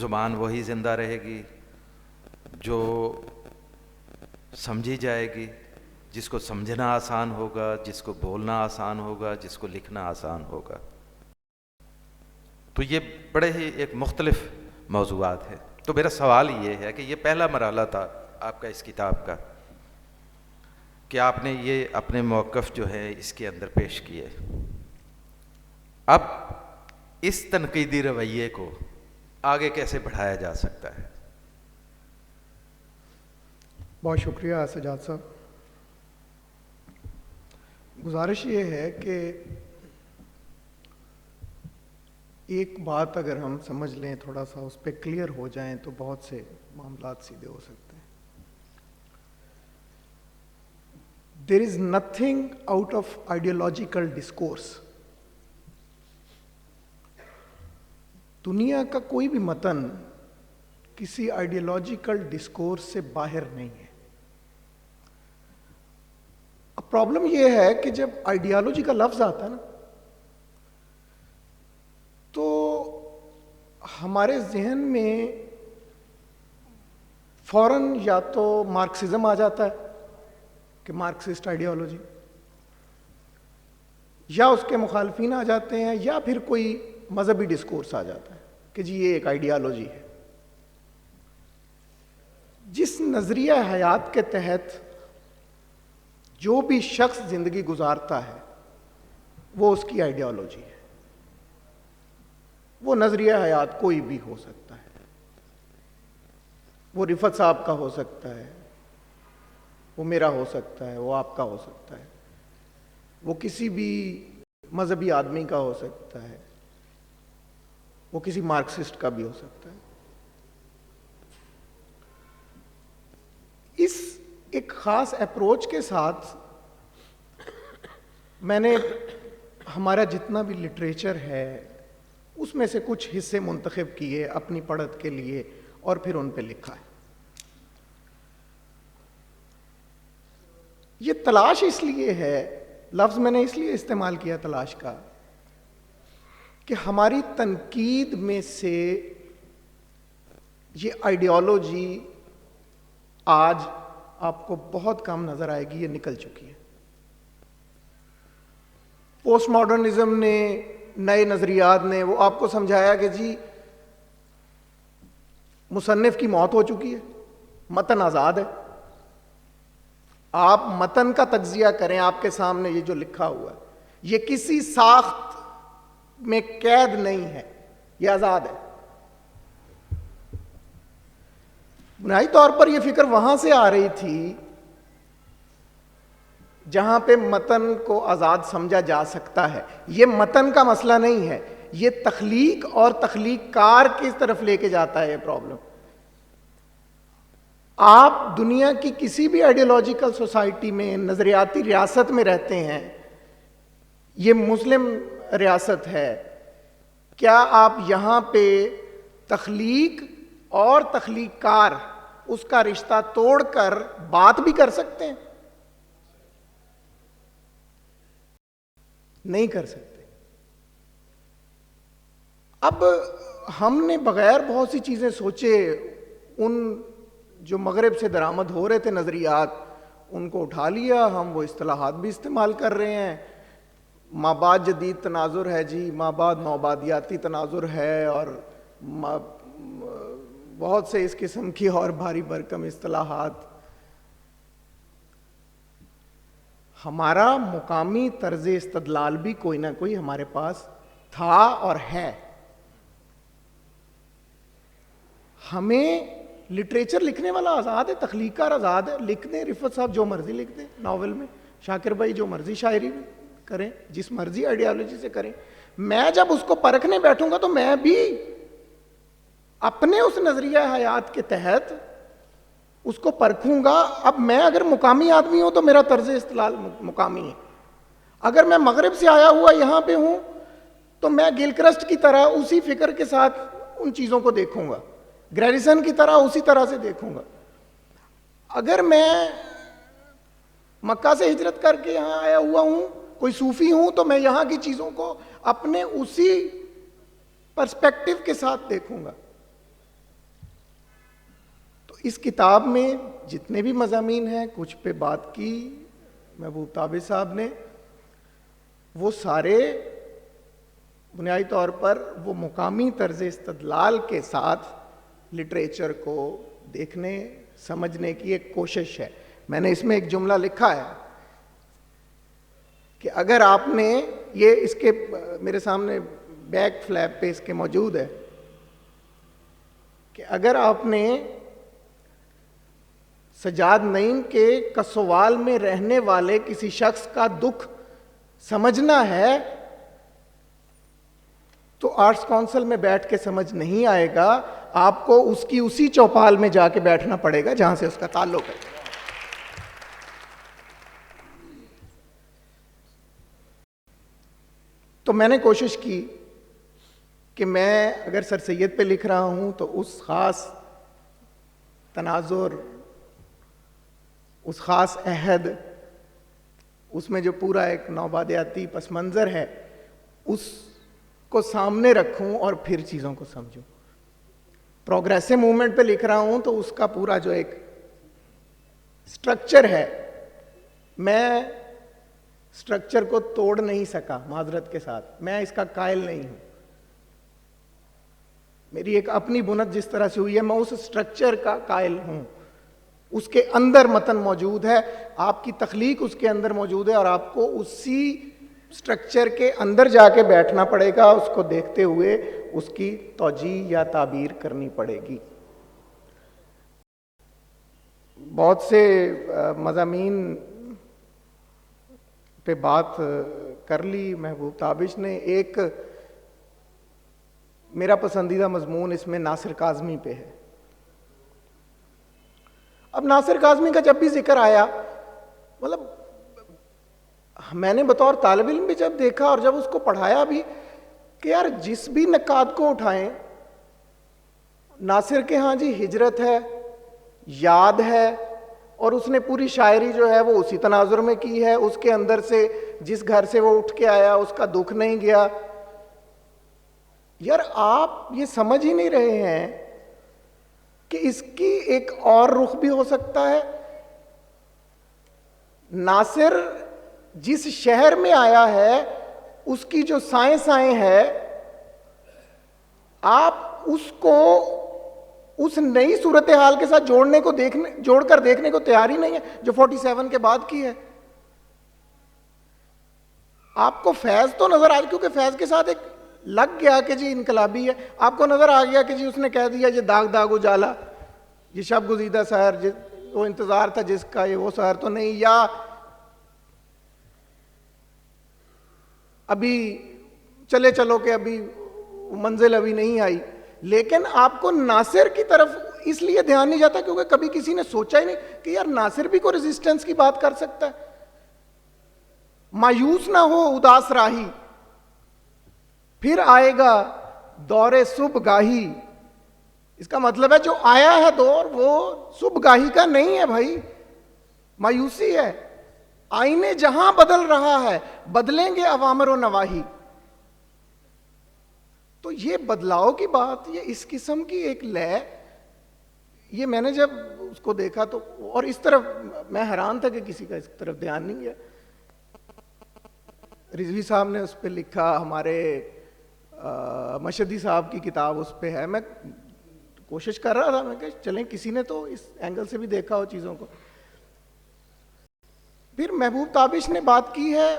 زبان وہی زندہ رہے گی جو سمجھی جائے گی، جس کو سمجھنا آسان ہوگا، جس کو بولنا آسان ہوگا، جس کو لکھنا آسان ہوگا۔ تو یہ بڑے ہی ایک مختلف موضوعات ہیں۔ تو میرا سوال یہ ہے کہ یہ پہلا مرحلہ تھا آپ کا اس کتاب کا کہ آپ نے یہ اپنے موقف جو ہے اس کے اندر پیش کیے۔ اب اس تنقیدی رویے کو آگے کیسے بڑھایا جا سکتا ہے؟ بہت شکریہ سجاد صاحب۔ گزارش یہ ہے کہ ایک بات اگر ہم سمجھ لیں، تھوڑا سا اس پہ کلیئر ہو جائیں تو بہت سے معاملات سیدھے ہو سکتے ہیں۔ There is nothing out of ideological discourse۔ دنیا کا کوئی بھی متن کسی آئیڈیالوجیکل ڈسکورس سے باہر نہیں ہے۔ اب پرابلم یہ ہے کہ جب آئیڈیالوجی کا لفظ آتا ہے نا، تو ہمارے ذہن میں فوراً یا تو مارکسزم آ جاتا ہے کہ مارکسسٹ آئیڈیالوجی، یا اس کے مخالفین آ جاتے ہیں، یا پھر کوئی مذہبی ڈسکورس آ جاتا ہے کہ جی یہ ایک آئیڈیالوجی ہے۔ جس نظریہ حیات کے تحت جو بھی شخص زندگی گزارتا ہے وہ اس کی آئیڈیالوجی ہے۔ وہ نظریہ حیات کوئی بھی ہو سکتا ہے، وہ رفعت صاحب کا ہو سکتا ہے، وہ میرا ہو سکتا ہے، وہ آپ کا ہو سکتا ہے، وہ کسی بھی مذہبی آدمی کا ہو سکتا ہے، وہ کسی مارکسسٹ کا بھی ہو سکتا ہے۔ اس ایک خاص اپروچ کے ساتھ میں نے ہمارا جتنا بھی لٹریچر ہے اس میں سے کچھ حصے منتخب کیے اپنی پڑھت کے لیے اور پھر ان پہ لکھا ہے۔ یہ تلاش اس لیے ہے، لفظ میں نے اس لیے استعمال کیا تلاش کا، کہ ہماری تنقید میں سے یہ آئیڈیالوجی آج آپ کو بہت کم نظر آئے گی، یہ نکل چکی ہے۔ پوسٹ ماڈرنزم نے، نئے نظریات نے وہ آپ کو سمجھایا کہ جی مصنف کی موت ہو چکی ہے، متن آزاد ہے، آپ متن کا تجزیہ کریں، آپ کے سامنے یہ جو لکھا ہوا ہے یہ کسی ساخت میں قید نہیں ہے، یہ آزاد ہے۔ بنیادی طور پر یہ فکر وہاں سے آ رہی تھی جہاں پہ متن کو آزاد سمجھا جا سکتا ہے. یہ متن کا مسئلہ نہیں ہے, یہ تخلیق اور تخلیق کار کس طرف لے کے جاتا ہے یہ پرابلم. آپ دنیا کی کسی بھی آئیڈیالوجیکل سوسائٹی میں, نظریاتی ریاست میں رہتے ہیں, یہ مسلم ریاست ہے, کیا آپ یہاں پہ تخلیق اور تخلیق کار اس کا رشتہ توڑ کر بات بھی کر سکتے ہیں؟ نہیں کر سکتے. اب ہم نے بغیر بہت سی چیزیں سوچے ان جو مغرب سے درآمد ہو رہے تھے نظریات, ان کو اٹھا لیا. ہم وہ اصطلاحات بھی استعمال کر رہے ہیں. مابعد جدید تناظر ہے جی, مابعد نوبادیاتی تناظر ہے, اور بہت سے اس قسم کی اور بھاری بھرکم اصطلاحات. ہمارا مقامی طرز استدلال بھی کوئی نہ کوئی ہمارے پاس تھا اور ہے. ہمیں لٹریچر لکھنے والا آزاد ہے, تخلیق کار آزاد ہے, لکھ دیں. رفت صاحب جو مرضی لکھ دیں ناول میں, شاکر بھائی جو مرضی شاعری کریں, جس مرضی آئیڈیالوجی سے کریں. میں جب اس کو پرکھنے بیٹھوں گا تو میں بھی اپنے اس نظریہ حیات کے تحت اس کو پرکھوں گا. اب میں اگر مقامی آدمی ہوں تو میرا طرز استدلال مقامی ہے. اگر میں مغرب سے آیا ہوا یہاں پہ ہوں تو میں گلکرسٹ کی طرح اسی فکر کے ساتھ ان چیزوں کو دیکھوں گا, گریریسن کی طرح اسی طرح سے دیکھوں گا. اگر میں مکہ سے ہجرت کر کے یہاں آیا ہوا ہوں, کوئی صوفی ہوں, تو میں یہاں کی چیزوں کو اپنے اسی پرسپیکٹو کے ساتھ دیکھوں گا. تو اس کتاب میں جتنے بھی مضامین ہیں, کچھ پہ بات کی محبوب تابع صاحب نے, وہ سارے بنیادی طور پر وہ مقامی طرز استدلال کے ساتھ لٹریچر کو دیکھنے سمجھنے کی ایک کوشش ہے. میں نے اس میں ایک جملہ لکھا ہے کہ اگر آپ نے یہ, اس کے میرے سامنے بیک فلیپ پہ اس کے موجود ہے, کہ اگر آپ نے سجاد نعیم کے کسوال میں رہنے والے کسی شخص کا دکھ سمجھنا ہے تو آرٹس کونسل میں بیٹھ کے سمجھ نہیں آئے گا, آپ کو اس کی اسی چوپال میں جا کے بیٹھنا پڑے گا جہاں سے اس کا تعلق ہے. تو میں نے کوشش کی کہ میں اگر سر سید پہ لکھ رہا ہوں تو اس خاص تناظر, اس خاص عہد, اس میں جو پورا ایک نوبادیاتی پس منظر ہے, اس کو سامنے رکھوں اور پھر چیزوں کو سمجھوں. پروگریسو موومنٹ پہ لکھ رہا ہوں تو اس کا پورا جو ایک سٹرکچر ہے, میں سٹرکچر کو توڑ نہیں سکا معذرت کے ساتھ, میں اس کا قائل نہیں ہوں. میری ایک اپنی بنت جس طرح سے ہوئی ہے, میں اس سٹرکچر کا قائل ہوں. اس کے اندر متن موجود ہے, آپ کی تخلیق اس کے اندر موجود ہے, اور آپ کو اسی سٹرکچر کے اندر جا کے بیٹھنا پڑے گا, اس کو دیکھتے ہوئے اس کی توجیہ یا تعبیر کرنی پڑے گی. بہت سے مضامین پہ بات کر لی محبوب تابش نے. ایک میرا پسندیدہ مضمون اس میں ناصر کاظمی پہ ہے. اب ناصر کاظمی کا جب بھی ذکر آیا, مطلب میں نے بطور طالب علم بھی جب دیکھا اور جب اس کو پڑھایا بھی, کہ یار جس بھی نقاد کو اٹھائیں, ناصر کے ہاں جی ہجرت ہے, یاد ہے, اور اس نے پوری شاعری جو ہے وہ اسی تناظر میں کی ہے. اس کے اندر سے جس گھر سے وہ اٹھ کے آیا اس کا دکھ نہیں گیا. یار آپ یہ سمجھ ہی نہیں رہے ہیں کہ اس کی ایک اور رخ بھی ہو سکتا ہے. ناصر جس شہر میں آیا ہے اس کی جو سائیں ہے, آپ اس کو اس نئی صورتحال کے ساتھ جوڑ کر دیکھنے کو تیار ہی نہیں ہے جو 47 کے بعد کی ہے. آپ کو فیض تو نظر آ, کیونکہ فیض کے ساتھ ایک لگ گیا کہ جی انقلابی ہے, آپ کو نظر آ گیا کہ جی اس نے کہہ دیا یہ داغ داغ اجالا, یہ شب گزیدہ سحر وہ انتظار تھا جس کا یہ وہ سحر تو نہیں، یا ابھی چلے چلو کہ ابھی منزل ابھی نہیں آئی. لیکن آپ کو ناصر کی طرف اس لیے دھیان نہیں جاتا کیونکہ کبھی کسی نے سوچا ہی نہیں کہ یار ناصر بھی کوئی ریزسٹنس کی بات کر سکتا ہے. مایوس نہ ہو اداس راہی، پھر آئے گا دور صبح گاہی. اس کا مطلب ہے جو آیا ہے دور وہ صبح گاہی کا نہیں ہے بھائی، مایوسی ہے. آئینے جہاں بدل رہا ہے بدلیں گے اوامر و نواہی. تو یہ بدلاؤ کی بات، یہ اس قسم کی ایک لے، یہ میں نے جب اس کو دیکھا تو، اور اس طرف میں حیران تھا کہ کسی کا اس طرف دھیان نہیں گیا. رضوی صاحب نے اس پہ لکھا، ہمارے مشہدی صاحب کی کتاب اس پہ ہے. میں کوشش کر رہا تھا، میں کہ چلیں کسی نے تو اس اینگل سے بھی دیکھا ہو چیزوں کو. پھر محبوب تابش نے بات کی ہے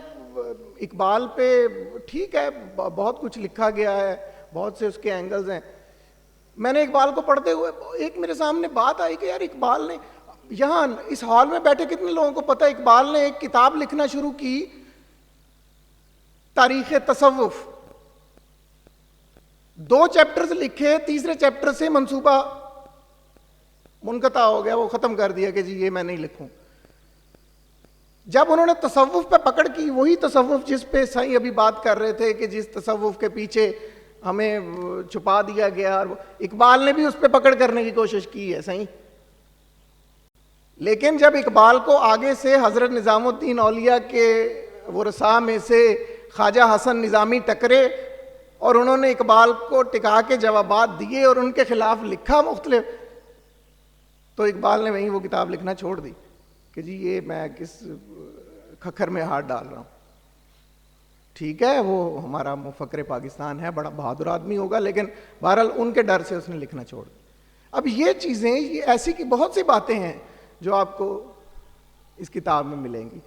اقبال پہ، ٹھیک ہے بہت کچھ لکھا گیا ہے، بہت سے اس کے اینگلز ہیں. میں نے اقبال کو پڑھتے ہوئے ایک میرے سامنے بات آئی کہ یار اقبال نے، یہاں اس ہال میں بیٹھے کتنے لوگوں کو پتہ اقبال نے ایک کتاب لکھنا شروع کی تاریخ تصوف. 2 چیپٹرز لکھے، تیسرے چیپٹر سے منصوبہ منقطع ہو گیا، وہ ختم کر دیا کہ جی یہ میں نہیں لکھوں. جب انہوں نے تصوف پہ پکڑ کی، وہی تصوف جس پہ سائیں ابھی بات کر رہے تھے کہ جس تصوف کے پیچھے ہمیں چھپا دیا گیا، اور اقبال نے بھی اس پہ پکڑ کرنے کی کوشش کی ہے سائیں. لیکن جب اقبال کو آگے سے حضرت نظام الدین اولیاء کے ورثاء میں سے خواجہ حسن نظامی ٹکرے اور انہوں نے اقبال کو ٹکا کے جوابات دیے اور ان کے خلاف لکھا مختلف، تو اقبال نے وہیں وہ کتاب لکھنا چھوڑ دی کہ جی یہ میں کس کھکھر میں ہاتھ ڈال رہا ہوں. ٹھیک ہے وہ ہمارا مفکر پاکستان ہے، بڑا بہادر آدمی ہوگا، لیکن بہرحال ان کے ڈر سے اس نے لکھنا چھوڑ دیا. اب یہ چیزیں، یہ ایسی کی بہت سی باتیں ہیں جو آپ کو اس کتاب میں ملیں گی.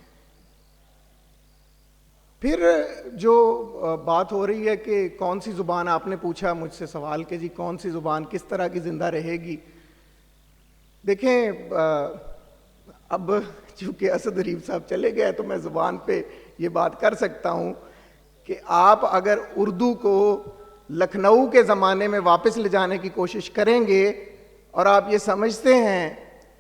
پھر جو بات ہو رہی ہے کہ کون سی زبان، آپ نے پوچھا مجھ سے سوال کہ جی کون سی زبان کس طرح کی زندہ رہے گی. دیکھیں اب چونکہ اسد حریف صاحب چلے گئے تو میں زبان پہ یہ بات کر سکتا ہوں کہ آپ اگر اردو کو لکھنؤ کے زمانے میں واپس لے جانے کی کوشش کریں گے اور آپ یہ سمجھتے ہیں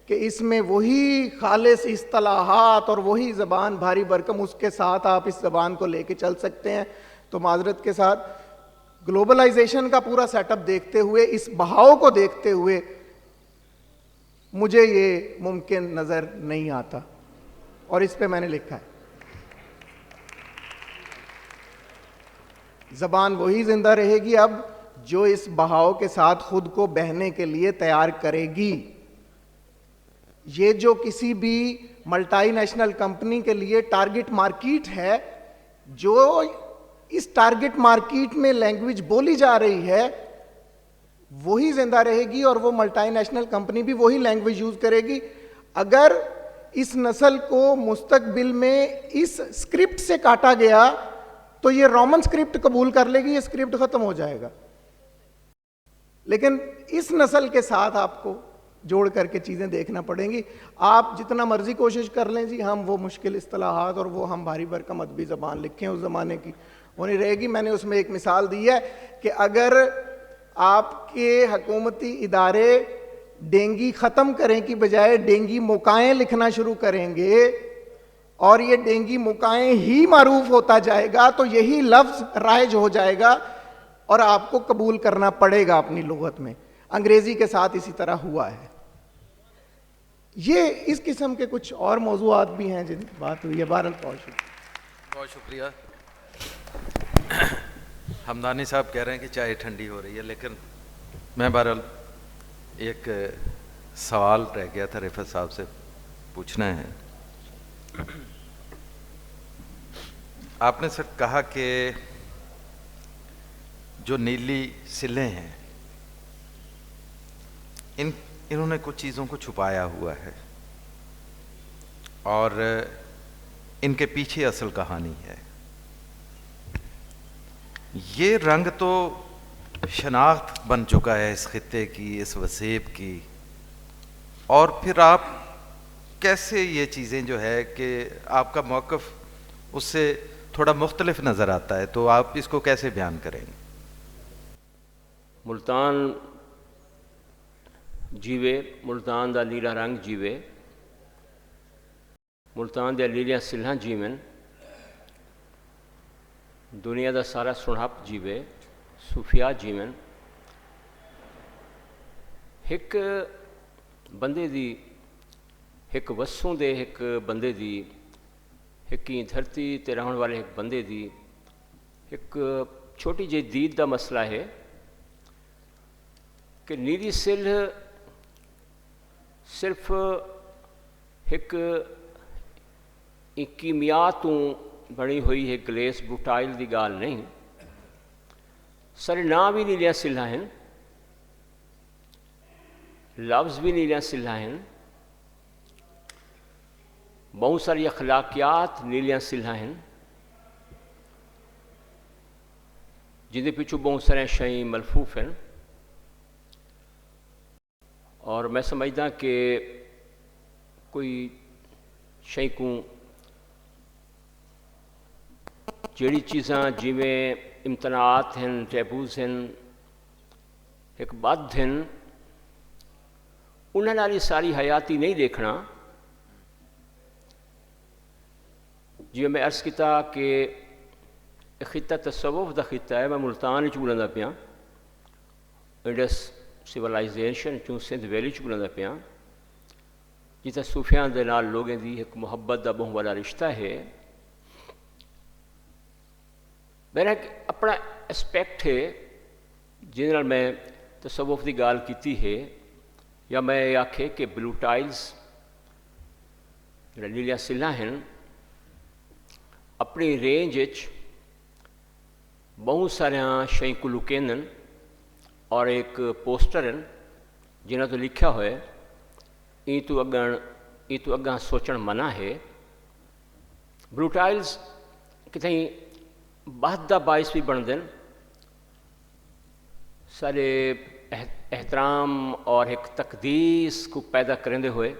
کہ اس میں وہی خالص اصطلاحات اور وہی زبان بھاری بھرکم اس کے ساتھ آپ اس زبان کو لے کے چل سکتے ہیں، تو معذرت کے ساتھ گلوبلائزیشن کا پورا سیٹ اپ دیکھتے ہوئے، اس بہاؤ کو دیکھتے ہوئے مجھے یہ ممکن نظر نہیں آتا. اور اس پہ میں نے لکھا ہے زبان وہی زندہ رہے گی اب جو اس بہاؤ کے ساتھ خود کو بہنے کے لیے تیار کرے گی. یہ جو کسی بھی ملٹی نیشنل کمپنی کے لیے ٹارگٹ مارکیٹ ہے، جو اس ٹارگٹ مارکیٹ میں لینگویج بولی جا رہی ہے وہی زندہ رہے گی، اور وہ ملٹی نیشنل کمپنی بھی وہی لینگویج یوز کرے گی. اگر اس نسل کو مستقبل میں اس اسکرپٹ سے کاٹا گیا تو یہ رومن اسکرپٹ قبول کر لے گی، یہ اسکرپٹ ختم ہو جائے گا. لیکن اس نسل کے ساتھ آپ کو جوڑ کر کے چیزیں دیکھنا پڑیں گی. آپ جتنا مرضی کوشش کر لیں جی ہم وہ مشکل اصطلاحات اور وہ ہم بھاری بھرکم ادبی زبان لکھیں اس زمانے کی، وہ نہیں رہے گی. میں نے اس میں ایک مثال دی ہے کہ اگر آپ کے حکومتی ادارے ڈینگی ختم کریں کی بجائے ڈینگی موقعیں لکھنا شروع کریں گے اور یہ ڈینگی موقعیں ہی معروف ہوتا جائے گا تو یہی لفظ رائج ہو جائے گا اور آپ کو قبول کرنا پڑے گا اپنی لغت میں. انگریزی کے ساتھ اسی طرح ہوا ہے. یہ اس قسم کے کچھ اور موضوعات بھی ہیں جن بات ہوئی ہے. بہرحال بہت شکریہ. ہمدانی صاحب کہہ رہے ہیں کہ چائے ٹھنڈی ہو رہی ہے، لیکن میں بہرحال ایک سوال رہ گیا تھا رفعت صاحب سے پوچھنا ہے. آپ نے سر کہا کہ جو نیلی سلیں ہیں انہوں نے کچھ چیزوں کو چھپایا ہوا ہے اور ان کے پیچھے اصل کہانی ہے. یہ رنگ تو شناخت بن چکا ہے اس خطے کی، اس وسیب کی، اور پھر آپ کیسے یہ چیزیں جو ہے کہ آپ کا موقف اس سے تھوڑا مختلف نظر آتا ہے، تو آپ اس کو کیسے بیان کریں گے؟ ملتان جیوے، ملتان دا لیلا رنگ جیوے، ملتان دیا لیلیاں سلھاں جیون، دنیا دا سارا سنہپ جیوے، صوفیاء جیون. ایک بندے دی، ایک وسوں دے ایک بندے دی، ایک دھرتی تے رہن والے ایک بندے دی ایک چھوٹی جی دید دا مسئلہ ہے کہ نیلی سلھ صرف ایک کیمیا تو بنی ہوئی ہے، گلیس بروٹائل دی گال نہیں. سارے نام بھی نیلیاں سلھاں ہیں، لفظ بھی نیلیاں سلھاں ہیں، بہت ساری اخلاقیات نیلیاں سلھاں ہیں، جن دے پیچھو بہت سارے شئیں ملفوف ہیں. اور میں سمجھدا کہ کوئی شئیں کو جیڑی چیزاں جویں امتناعات ہیں، ٹیبوز ہیں، ایک بد ہیں، انہاں نال ساری حیاتی نہیں دیکھنا. جی میں عرض کیتا کہ خطہ تصوف دا خطہ ہے، میں ملتان وچ بولندا پیاں، انڈس سیولائزیشن چوں سندھ ویلی چ بولندا پیاں، جتھے صوفیاں دے نال لوگوں دی ایک محبت دا بہت بڑا رشتہ ہے. میرا ایک اپنا اسپیکٹ ہے جن نال میں تصوف دی گال کیتی ہے، یا میں یہ آکھے کہ بلو ٹائلز جڑا نیلیاں سلھاں ہیں اپنی رینج وچ بہت ساریاں شئیں کو لکیندن، اور ایک پوسٹر ہیں جنہاں تو لکھیا ہوئے ای تو اگاں سوچن منع ہے. بلو ٹائلز کتھیں بحث دا باعث بھی بن دین، سارے احترام اور ایک تقدیس کو پیدا کرندے ہوئے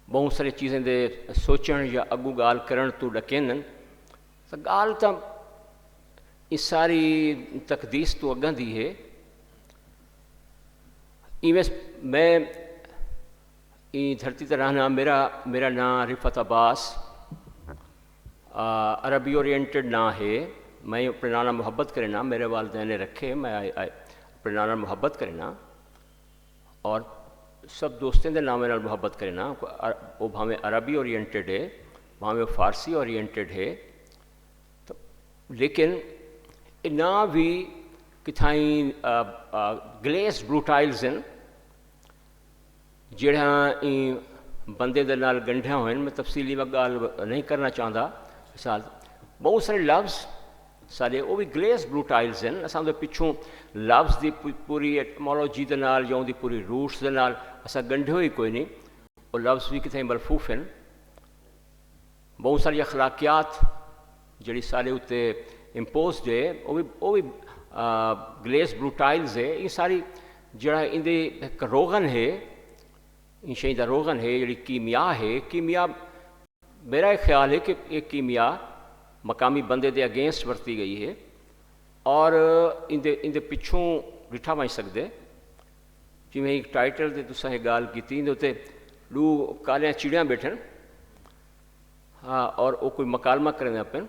بہت ساری چیزیں دے سوچن یا اگو گال کرن تو ڈکیندن. تو گال تو اس ساری تقدیس تو اگاں دی ہے. میں دھرتی تے رہنا، میرا نام رفعت عباس، عربی اورینٹڈ نام ہے. میں اپنے نام محبت کرنا، میرے والدین نے رکھے، میں اپنے نام محبت کرنا، اور سب دوستوں دے نام نال محبت کرنا. وہ بھاویں عربی اورینٹڈ ہے، بھاویں فارسی اورینٹڈ ہے، تو لیکن نام بھی کتھائیں گلیس بروٹائلز ہیں جڑا بندے دے نال گنڈھیا ہوئے. میں تفصیلی میں گال نہیں کرنا چاہتا. مثال بہت سارے لفظ سارے وہ بھی گلیس بروٹائلز ہیں. اساں دے پچھوں لفظ دی پوری ایٹمالوجی دے نال یا دی پوری روٹس دے نال اساں گنڈھے ہوئی کوئی نہیں. وہ لفظ بھی کتنے ملفوف ہیں. بہت ساری اخلاقیات جڑی سارے اتنے امپوزڈ ہے وہ بھی گلیس بروٹائلز ہے. یہ ساری جڑا ان دے ایک روغن ہے، ان شئیں دا روغن ہے، جڑی کیمیا ہے. کیمیا میرا ایک خیال ہے کہ ایک کیمیا مقامی بندے دے اگینسٹ ورتی گئی ہے، اور ان دے پچھوں ڈٹھا وج سکدے. جی میں ایک ٹائٹل دے تساں یہ گال کیتی، ان دے دو کالیاں چڑیاں بیٹھن، اور وہ کوئی مکالمہ کرنے پن.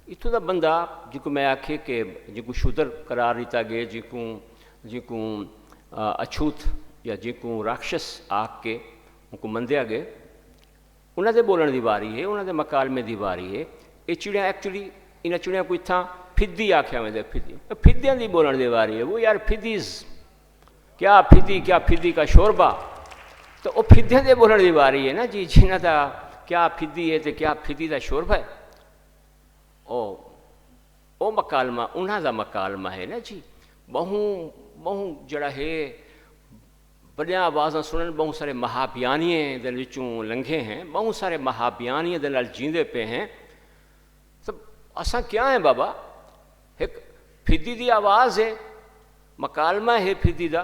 اتوں دا بندہ جن کو میں آکھے کہ جن کو شودر قرار دیتا گئے، جن کو اچھوت یا جن کو راکشس آکھ کے ان کو مندیا گئے، انہوں دے بولن دی واری ہے، انہوں دے مکالمے دی واری ہے. یہ چڑیاں ایکچولی انہاں چڑیاں کو اتھاں پھدی آکھیا میں دے پھدیاں دی بولن دی واری ہے. وہ یار پھدیز کیا پھدی کا شوربہ، تو وہ پھدیاں دے بولن دی واری ہے نا جی، جنہاں دا کیا پھدی ہے تو کیا پھدی دا شوربہ ہے. او مکالمہ انہاں دا مکالمہ ہے نا جی. بہوں جڑا ہے بڑیاں آوازاں سنن، بہت سارے مہابیانیے دے وچوں لنگھے ہیں، بہت سارے مہابیانیے دے نال جیندے پے ہیں. تو اساں کیا ہیں بابا؟ ایک پھدی دی آواز ہے، مکالمہ ہے پھدی دا.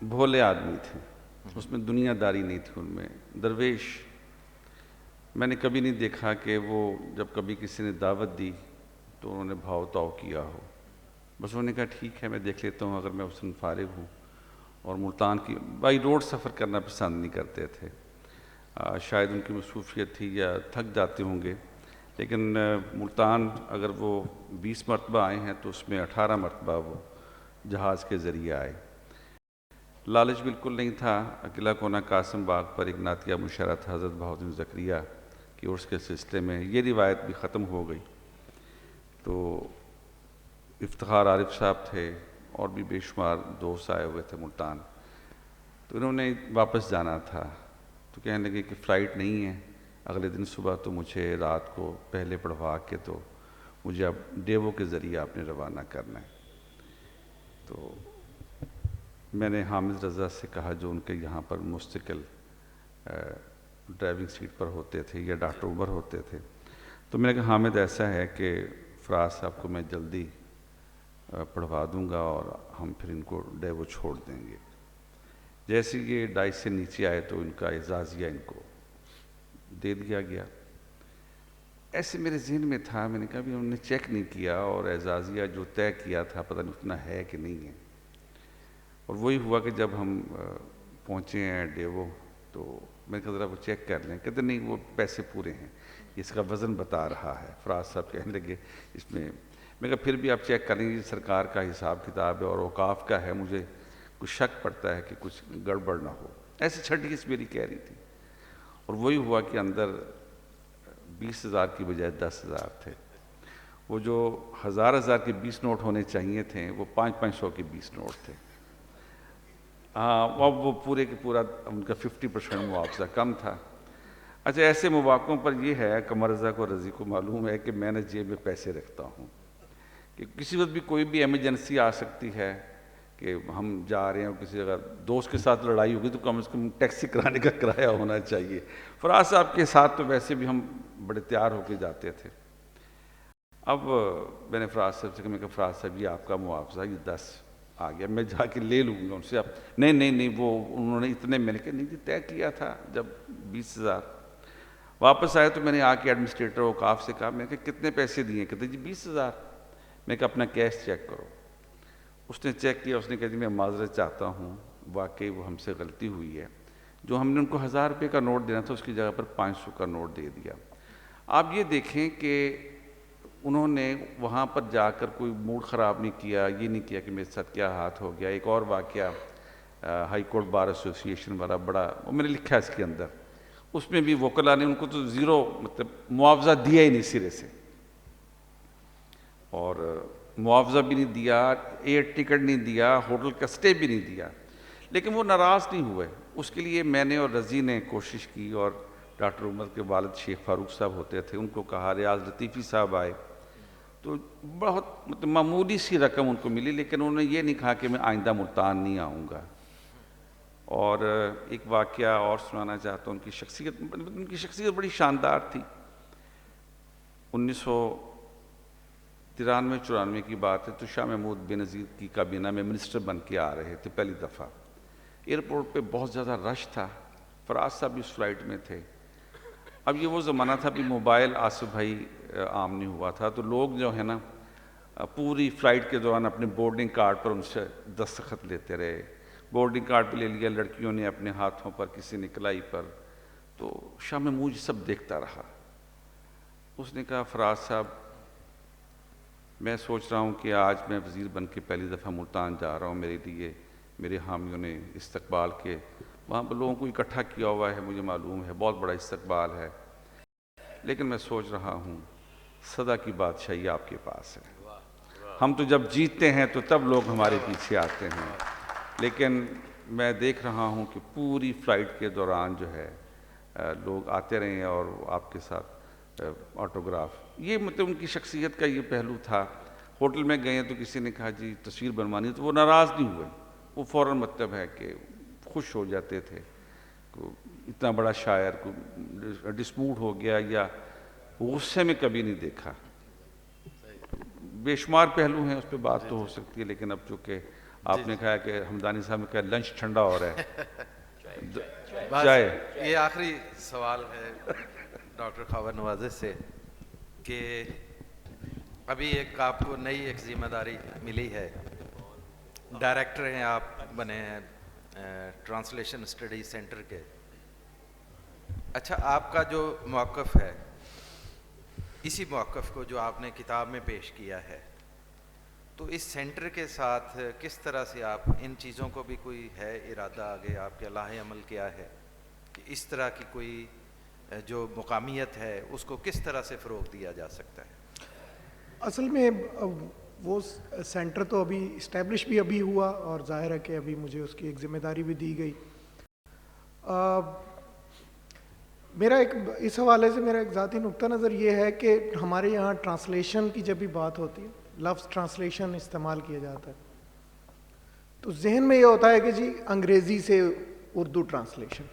بھولے آدمی تھے، اس میں دنیا داری نہیں تھی، ان میں درویش. میں نے کبھی نہیں دیکھا کہ وہ جب کبھی کسی نے دعوت دی تو انہوں نے بھاؤ تاؤ کیا ہو. بس انہوں نے کہا ٹھیک ہے میں دیکھ لیتا ہوں اگر میں اس دن فارغ ہوں. اور ملتان کی بائی روڈ سفر کرنا پسند نہیں کرتے تھے. شاید ان کی مصروفیت تھی یا تھک جاتے ہوں گے، لیکن ملتان اگر وہ 20 مرتبہ آئے ہیں تو اس میں 18 مرتبہ وہ جہاز کے ذریعے آئے. لالچ بالکل نہیں تھا. اکیلا کونا قاسم باغ پر ایک نعتیہ مشاعرہ تھا حضرت بہاؤالدین زکریا کی عرس کے سلسلے میں، یہ روایت بھی ختم ہو گئی. تو افتخار عارف صاحب تھے اور بھی بے شمار دوست آئے ہوئے تھے ملتان. تو انہوں نے واپس جانا تھا تو کہنے لگے کہ فلائٹ نہیں ہے اگلے دن صبح، تو مجھے رات کو پہلے پڑھوا کے تو مجھے اب ڈیوو کے ذریعے آپ نے روانہ کرنا ہے. تو میں نے حامد رضا سے کہا جو ان کے یہاں پر مستقل ڈرائیونگ سیٹ پر ہوتے تھے یا ڈاکٹر عمر ہوتے تھے، تو میں نے کہا حامد ایسا ہے کہ فراز صاحب کو میں جلدی پڑھوا دوں گا اور ہم پھر ان کو ڈیوو چھوڑ دیں گے. جیسے یہ ڈائس سے نیچے آئے تو ان کا اعزازیہ ان کو دے دیا گیا. ایسے میرے ذہن میں تھا، میں نے کہا بھی انہوں نے چیک نہیں کیا اور اعزازیہ جو طے کیا تھا پتہ نہیں اتنا ہے کہ نہیں ہے. اور وہی ہوا کہ جب ہم پہنچے ہیں ڈیوو تو میں نے کہا ذرا وہ چیک کر لیں. کہتے نہیں وہ پیسے پورے ہیں، اس کا وزن بتا رہا ہے. فراز صاحب کہنے لگے اس میں کہا پھر بھی آپ چیک کر لیں، یہ سرکار کا حساب کتاب ہے اور اوقاف کا ہے، مجھے کچھ شک پڑتا ہے کہ کچھ گڑبڑ نہ ہو. ایسی چھٹیس میری کہہ رہی تھی. اور وہی ہوا کہ اندر 20,000 کی بجائے 10,000 تھے. وہ جو 1000 کے 20 نوٹ ہونے چاہیے تھے وہ 500 کے 20 نوٹ تھے. اب وہ پورے کے پورا ان کا 50% معاوضہ کم تھا. اچھا ایسے مواقعوں پر یہ ہے قمر رضا کو رضی کو معلوم ہے کہ میں نے جیب میں پیسے رکھتا ہوں کہ کسی وقت بھی کوئی بھی ایمرجنسی آ سکتی ہے کہ ہم جا رہے ہیں اور کسی اگر دوست کے ساتھ لڑائی ہوگی تو کم از کم ٹیکسی کرانے کا کرایہ ہونا چاہیے. فراز صاحب کے ساتھ تو ویسے بھی ہم بڑے تیار ہو کے جاتے تھے. اب میں نے فراز صاحب سے کہا میں کہ فراز صاحب یہ آپ کا معاوضہ یہ 10 آ گیا، میں جا کے لے لوں گا ان سے. اب نہیں وہ انہوں نے اتنے، میں نے کہا نہیں جی طے کیا تھا جب 20,000. واپس آئے تو میں نے آ کے ایڈمنسٹریٹر اوقاف سے کہا میں نے کہا کتنے پیسے دیے؟ کہتے جی 20,000. میں کہا اپنا کیش چیک کرو. اس نے چیک کیا، اس نے کہا جی میں معذرت چاہتا ہوں، واقعی وہ ہم سے غلطی ہوئی ہے. جو ہم نے ان کو 1000 روپے کا نوٹ دینا تھا اس کی جگہ پر 500 کا نوٹ دے دیا. آپ یہ دیکھیں کہ انہوں نے وہاں پر جا کر کوئی موڈ خراب نہیں کیا، یہ نہیں کیا کہ میرے ساتھ کیا ہاتھ ہو گیا. ایک اور واقعہ ہائی کورٹ بار ایسوسیشن والا بڑا، وہ میں نے لکھا ہے اس کے اندر، اس میں بھی وکلا نے ان کو تو 0 مطلب معاوضہ دیا ہی نہیں سرے سے، اور معاوضہ بھی نہیں دیا، ایئر ٹکٹ نہیں دیا، ہوٹل کا اسٹے بھی نہیں دیا. لیکن وہ ناراض نہیں ہوئے. اس کے لیے میں نے اور رضی نے کوشش کی، اور ڈاکٹر عمر کے والد شیخ فاروق صاحب ہوتے تھے، ان کو کہا. ریاض لطیفی صاحب آئے تو بہت مطلب معمولی سی رقم ان کو ملی، لیکن انہوں نے یہ نہیں کہا کہ میں آئندہ ملتان نہیں آؤں گا. اور ایک واقعہ اور سنانا چاہتا ہوں. ان کی شخصیت بڑی شاندار تھی. 1993-94 کی بات ہے تو شاہ محمود بینظیر کی کابینہ میں منسٹر بن کے آ رہے تھے پہلی دفعہ. ایئرپورٹ پہ بہت زیادہ رش تھا. فراز صاحب بھی اس فلائٹ میں تھے. اب یہ وہ زمانہ تھا بھی موبائل آصف بھائی عام نہیں ہوا تھا، تو لوگ جو ہے نا پوری فلائٹ کے دوران اپنے بورڈنگ کارڈ پر ان سے دستخط لیتے رہے. بورڈنگ کارڈ بھی لے لیا لڑکیوں نے اپنے ہاتھوں پر، کسی نے کلائی پر. تو شاہ محمود یہ سب دیکھتا رہا. اس نے کہا فراز صاحب میں سوچ رہا ہوں کہ آج میں وزیر بن کے پہلی دفعہ ملتان جا رہا ہوں، میرے لیے میرے حامیوں نے استقبال کے وہاں پر لوگوں کو اکٹھا کیا ہوا ہے، مجھے معلوم ہے بہت بڑا استقبال ہے، لیکن میں سوچ رہا ہوں صدا کی بادشاہی آپ کے پاس ہے. ہم تو جب جیتتے ہیں تو تب لوگ ہمارے پیچھے آتے ہیں، لیکن میں دیکھ رہا ہوں کہ پوری فلائٹ کے دوران جو ہے لوگ آتے رہے ہیں اور آپ کے ساتھ آٹوگراف. یہ مطلب ان کی شخصیت کا یہ پہلو تھا. ہوٹل میں گئے تو کسی نے کہا جی تصویر بنوانی، تو وہ ناراض نہیں ہوئے. وہ فوراً مطلب ہے کہ خوش ہو جاتے تھے. اتنا بڑا شاعر کو ڈسموڈ ہو گیا یا غصے میں کبھی نہیں دیکھا. بے شمار پہلو ہیں، اس پہ بات تو ہو سکتی ہے، لیکن اب چونکہ آپ نے کہا کہ حمدانی صاحب نے کہا لنچ ٹھنڈا ہو رہا ہے. بس چائے. یہ آخری سوال ہے ڈاکٹر خاور نوازش سے کہ ابھی ایک آپ کو نئی ایک ذمہ داری ملی ہے, ڈائریکٹر ہیں آپ بنے ہیں ٹرانسلیشن اسٹڈی سینٹر کے. اچھا, آپ کا جو موقف ہے, اسی موقف کو جو آپ نے کتاب میں پیش کیا ہے, تو اس سینٹر کے ساتھ کس طرح سے آپ ان چیزوں کو بھی کوئی ہے ارادہ آگے آپ کے لاہ عمل کیا ہے کہ اس طرح کی کوئی جو مقامیت ہے اس کو کس طرح سے فروغ دیا جا سکتا ہے؟ اصل میں وہ سینٹر تو ابھی اسٹیبلش بھی ابھی ہوا اور ظاہر ہے کہ ابھی مجھے اس کی ایک ذمہ داری بھی دی گئی. میرا ایک اس حوالے سے میرا ایک ذاتی نقطہ نظر یہ ہے کہ ہمارے یہاں ٹرانسلیشن کی جب بھی بات ہوتی ہے, لفظ ٹرانسلیشن استعمال کیا جاتا ہے تو ذہن میں یہ ہوتا ہے کہ جی انگریزی سے اردو ٹرانسلیشن,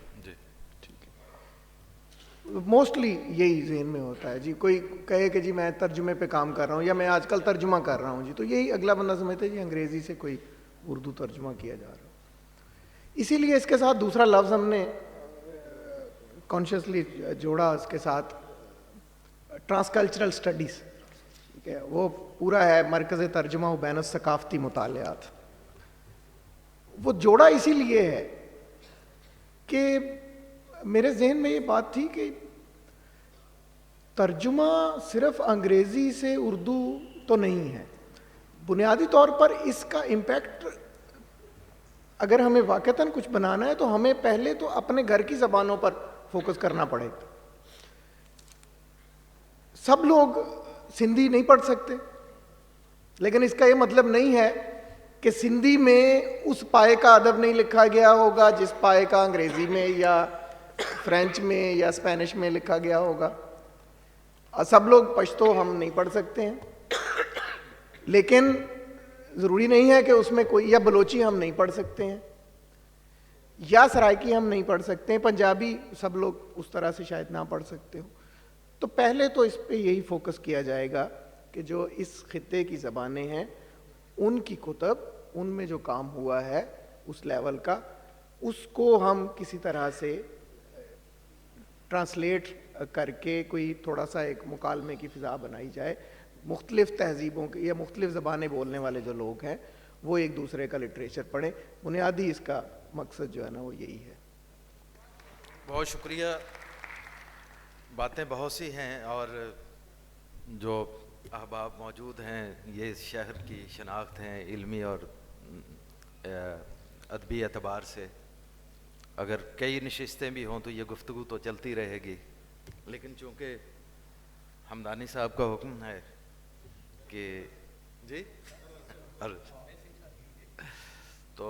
موسٹلی یہی ذہن میں ہوتا ہے. جی کوئی کہے کہ جی میں ترجمے پہ کام کر رہا ہوں یا میں آج کل ترجمہ کر رہا ہوں, جی تو یہی اگلا بندہ سمجھتا ہے جی انگریزی سے کوئی اردو ترجمہ کیا جا رہا ہے. اسی لیے اس کے ساتھ دوسرا لفظ ہم نے کانشیسلی جوڑا اس کے ساتھ, ٹرانس کلچرل اسٹڈیز. ٹھیک ہے, وہ پورا ہے مرکز ترجمہ و بین الثقافتی مطالعات. وہ جوڑا اسی لیے ہے کہ میرے ذہن میں یہ بات تھی کہ ترجمہ صرف انگریزی سے اردو تو نہیں ہے. بنیادی طور پر اس کا امپیکٹ اگر ہمیں واقعتاً کچھ بنانا ہے تو ہمیں پہلے تو اپنے گھر کی زبانوں پر فوکس کرنا پڑے گا. سب لوگ سندھی نہیں پڑھ سکتے, لیکن اس کا یہ مطلب نہیں ہے کہ سندھی میں اس پائے کا ادب نہیں لکھا گیا ہوگا جس پائے کا انگریزی میں یا فرینچ میں یا اسپینش میں لکھا گیا ہوگا. سب لوگ پشتو ہم نہیں پڑھ سکتے ہیں, لیکن ضروری نہیں ہے کہ اس میں کوئی, یا بلوچی ہم نہیں پڑھ سکتے ہیں, یا سرائکی ہم نہیں پڑھ سکتے ہیں, پنجابی سب لوگ اس طرح سے شاید نہ پڑھ سکتے ہو. تو پہلے تو اس پہ یہی فوکس کیا جائے گا کہ جو اس خطے کی زبانیں ہیں ان کی کتب, ان میں جو کام ہوا ہے اس لیول کا, اس کو ہم کسی طرح سے ٹرانسلیٹ کر کے کوئی تھوڑا سا ایک مکالمے کی فضا بنائی جائے. مختلف تہذیبوں کے یا مختلف زبانیں بولنے والے جو لوگ ہیں وہ ایک دوسرے کا لٹریچر پڑھیں. بنیادی اس کا مقصد جو ہے نا وہ یہی ہے. بہت شکریہ. باتیں بہت سی ہیں اور جو احباب موجود ہیں یہ اس شہر کی شناخت ہیں علمی اور ادبی اعتبار سے. اگر کئی نشستیں بھی ہوں تو یہ گفتگو تو چلتی رہے گی, لیکن چونکہ حمدانی صاحب کا حکم ہے کہ جی تو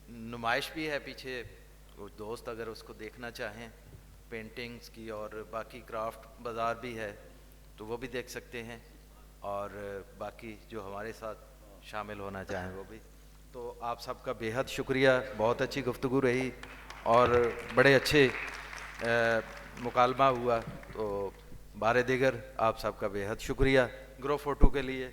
نمائش بھی ہے پیچھے, کچھ دوست اگر اس کو دیکھنا چاہیں, پینٹنگز کی اور باقی کرافٹ بازار بھی ہے تو وہ بھی دیکھ سکتے ہیں, اور باقی جو ہمارے ساتھ شامل ہونا چاہیں وہ بھی. تو آپ سب کا بے حد شکریہ, بہت اچھی گفتگو رہی اور بڑے اچھے مکالمہ ہوا. تو بار دیگر آپ سب کا بے حد شکریہ. گروپ فوٹو کے لیے